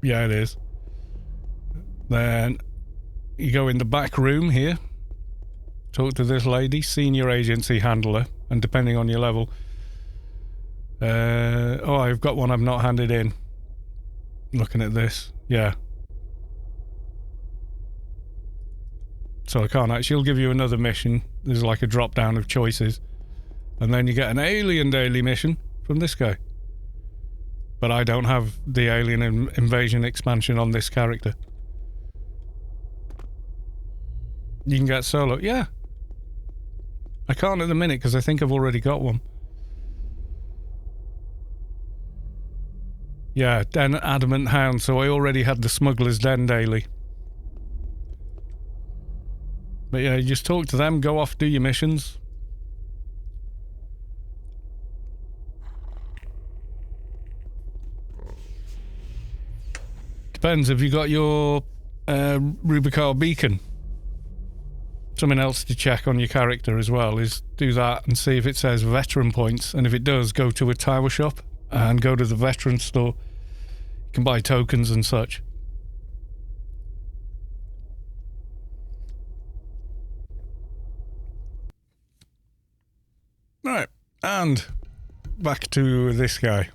Yeah, it is. Then you go in the back room here. Talk to this lady, senior agency handler, and depending on your level. Oh, I've got one I've not handed in. Looking at this, yeah. So I can't actually. She'll give you another mission. There's like a drop down of choices, and then you get an alien daily mission from this guy. But I don't have the alien invasion expansion on this character. You can get solo. Yeah. I can't at the minute because I think I've already got one. Yeah, Den Adamant Hound. So I already had the Smuggler's Den daily. But yeah, you just talk to them, go off, do your missions. Depends, have you got your Rubicar beacon? Something else to check on your character as well is do that and see if it says veteran points, and if it does, go to a tower shop and go to the veteran store. You can buy tokens and such. Right, and back to this guy.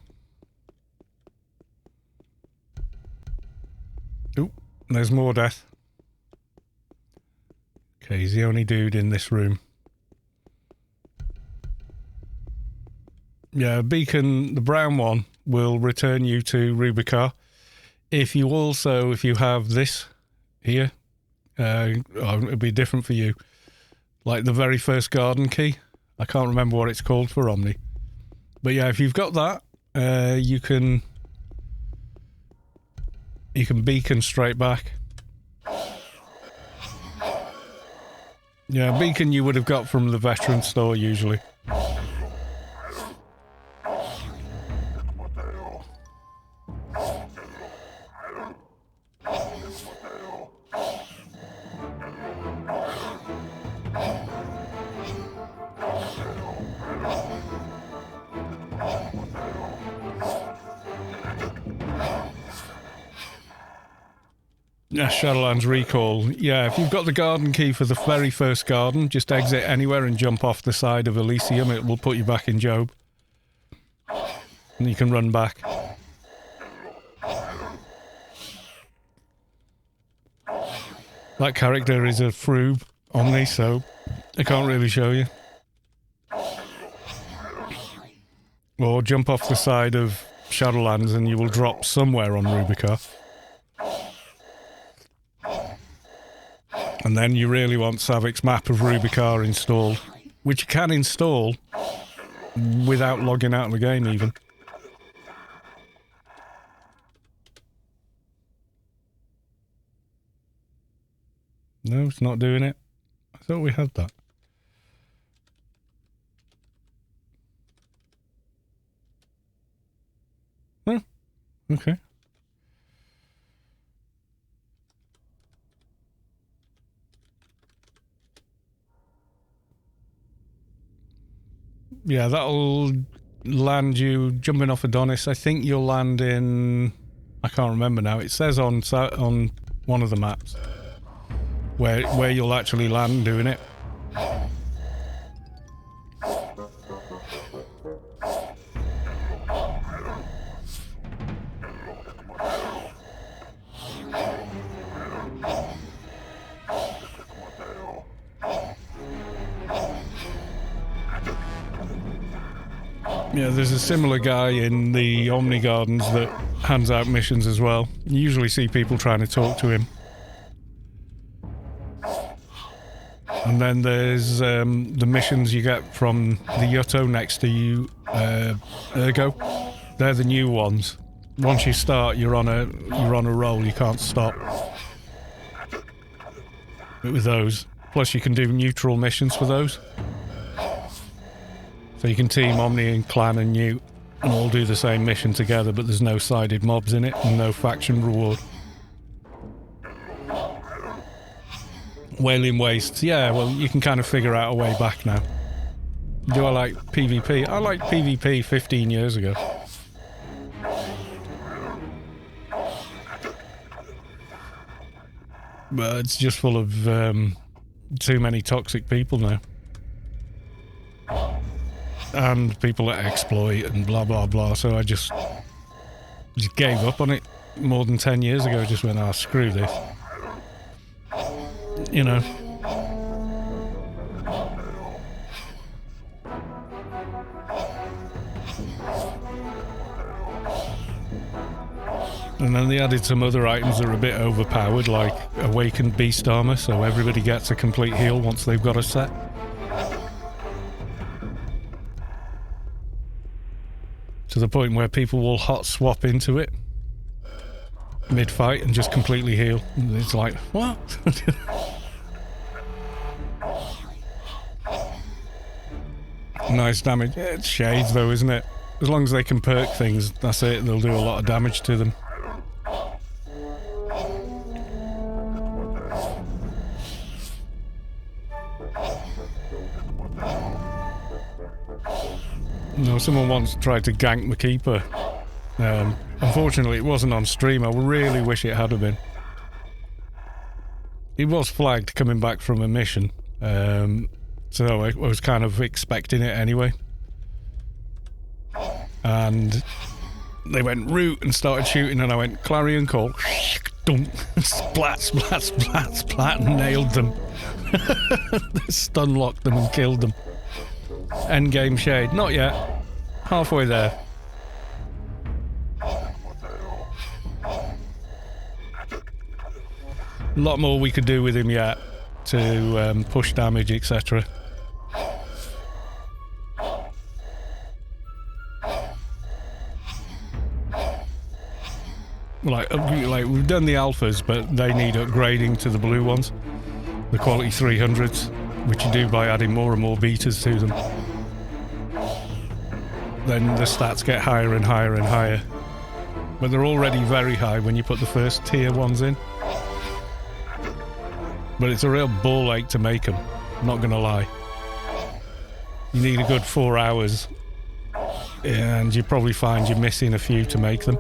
Oop, there's more death. Okay, he's the only dude in this room. Yeah, beacon, the brown one, will return you to Rubicar. If you have this here, it'll be different for you. Like the very first garden key. I can't remember what it's called for Omni. But yeah, if you've got that, you can beacon straight back. Yeah, beacon you would have got from the veteran store usually. Yeah, Shadowlands Recall. Yeah, if you've got the garden key for the very first garden, just exit anywhere and jump off the side of Elysium. It will put you back in Job. And you can run back. That character is a Froob Omni, so I can't really show you. Or jump off the side of Shadowlands and you will drop somewhere on Rubicon. And then you really want Savik's map of Rubicon installed, which you can install without logging out of the game even. No, it's not doing it. I thought we had that. Oh, okay. Yeah, that'll land you jumping off Adonis. I think you'll land in... I can't remember now. It says on one of the maps where you'll actually land doing it. Yeah, there's a similar guy in the Omni Gardens that hands out missions as well. You usually see people trying to talk to him. And then there's the missions you get from the Yutto next to you, Ergo. They're the new ones. Once you start, you're on a roll. You can't stop with those. Plus, you can do neutral missions for those. So you can team Omni and Clan and Newt and all do the same mission together, but there's no sided mobs in it and no faction reward. Wailing Wastes, yeah, well, you can kind of figure out a way back now. Do I like PvP? I liked PvP 15 years ago. But it's just full of too many toxic people now. And people that exploit and blah blah blah, so I just gave up on it more than 10 years ago. I just went, screw this. You know. And then they added some other items that are a bit overpowered, like Awakened Beast Armor, so everybody gets a complete heal once they've got a set. To the point where people will hot swap into it mid-fight and just completely heal. It's like, what? Nice damage. Yeah, it's shades though, isn't it? As long as they can perk things, that's it. They'll do a lot of damage to them. No, someone once tried to gank my keeper. Unfortunately, it wasn't on stream. I really wish it had have been. He was flagged coming back from a mission, so I was kind of expecting it anyway. And they went root and started shooting, and I went clarion call, dunk, splat, splat, splat, splat, and nailed them. Stun locked them and killed them. Endgame shade, not yet. Halfway there. A lot more we could do with him yet to push damage, etc. Like we've done the alphas, but they need upgrading to the blue ones, the quality 300s, which you do by adding more and more betas to them. Then the stats get higher and higher and higher. But they're already very high when you put the first tier ones in. But it's a real ball ache to make them, not gonna lie. You need a good 4 hours, and you probably find you're missing a few to make them.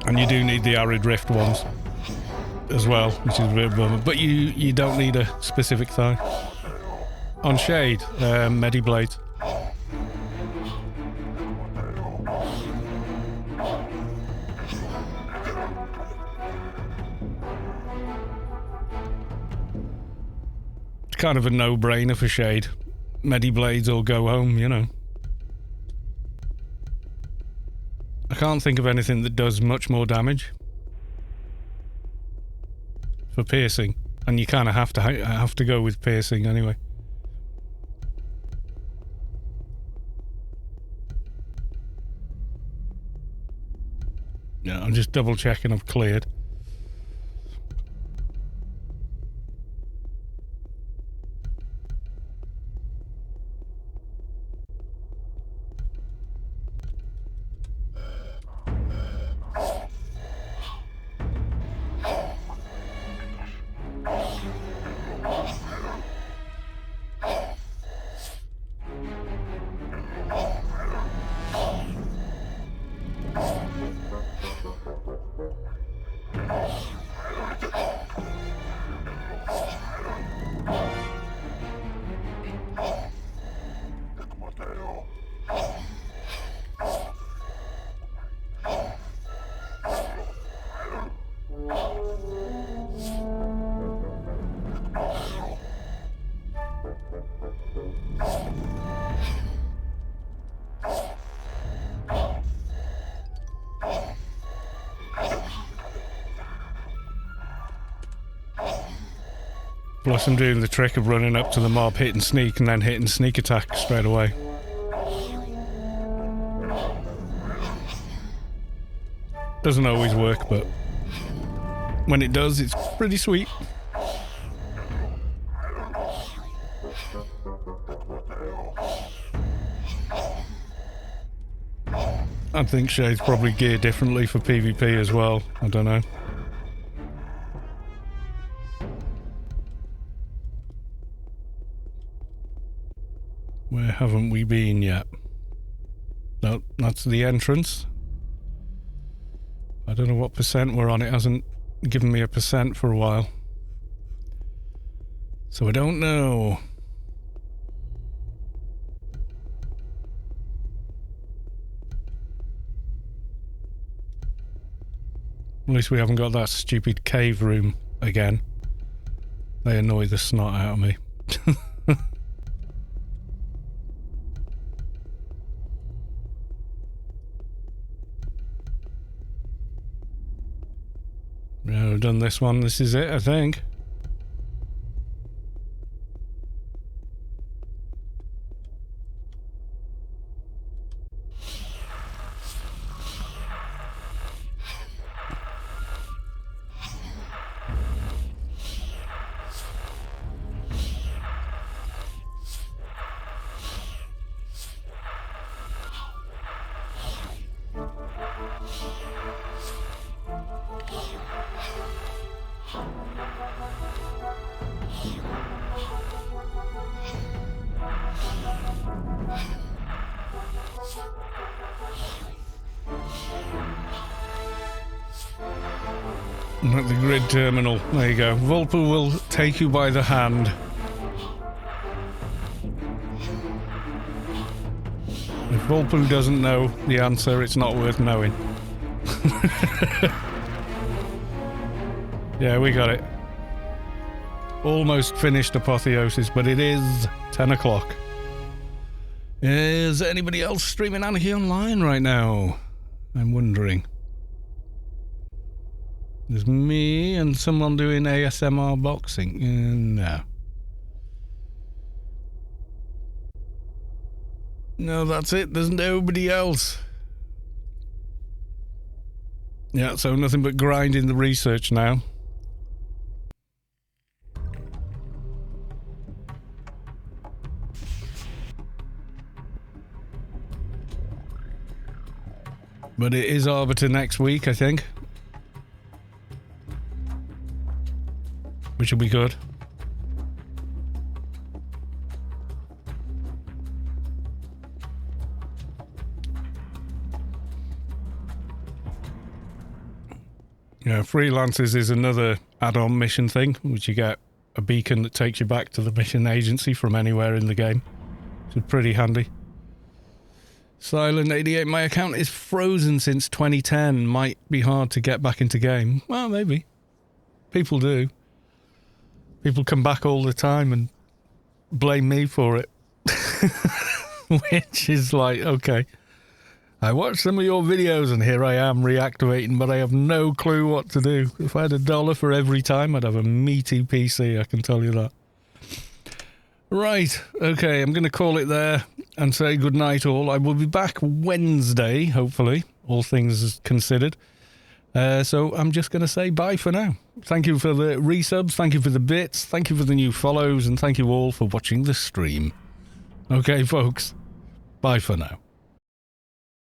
And you do need the Arid Rift ones as well, which is a bit of a bummer. But you don't need a specific thigh. On Shade, Mediblade. kind of a no-brainer for Shade. Medi-Blades or go home, you know. I can't think of anything that does much more damage for piercing, and you kind of have to go with piercing anyway. Yeah, I'm just double checking I've cleared. Plus I'm doing the trick of running up to the mob, hitting sneak, and then hitting sneak attack straight away. Doesn't always work, but when it does, it's pretty sweet. I think Shade's probably geared differently for PvP as well. I don't know. Where haven't we been yet? No, that's the entrance. I don't know what percent we're on. It hasn't given me a percent for a while. So I don't know. At least we haven't got that stupid cave room again. They annoy the snot out of me. Yeah, we've done this one. This is it, I think. At the grid terminal. There you go. Volpu will take you by the hand. If Volpu doesn't know the answer, it's not worth knowing. Yeah, we got it. Almost finished Apotheosis, but it is 10 o'clock. Is anybody else streaming Anarchy online right now? I'm wondering. There's me and someone doing ASMR boxing. No. No, that's it. There's nobody else. Yeah, so nothing but grinding the research now. But it is Arbiter next week, I think. Which will be good. Yeah, Freelancers is another add-on mission thing, which you get a beacon that takes you back to the mission agency from anywhere in the game. Which is pretty handy. Silent88, my account is frozen since 2010. Might be hard to get back into game. Well, maybe. People do. People come back all the time and blame me for it. Which is like, okay. I watched some of your videos and here I am reactivating, but I have no clue what to do. If I had $1 for every time, I'd have a meaty PC, I can tell you that. Right, okay, I'm going to call it there and say good night all. I will be back Wednesday, hopefully, all things considered. So I'm just going to say bye for now. Thank you for the resubs, thank you for the bits, thank you for the new follows, and thank you all for watching the stream. Okay, folks, bye for now.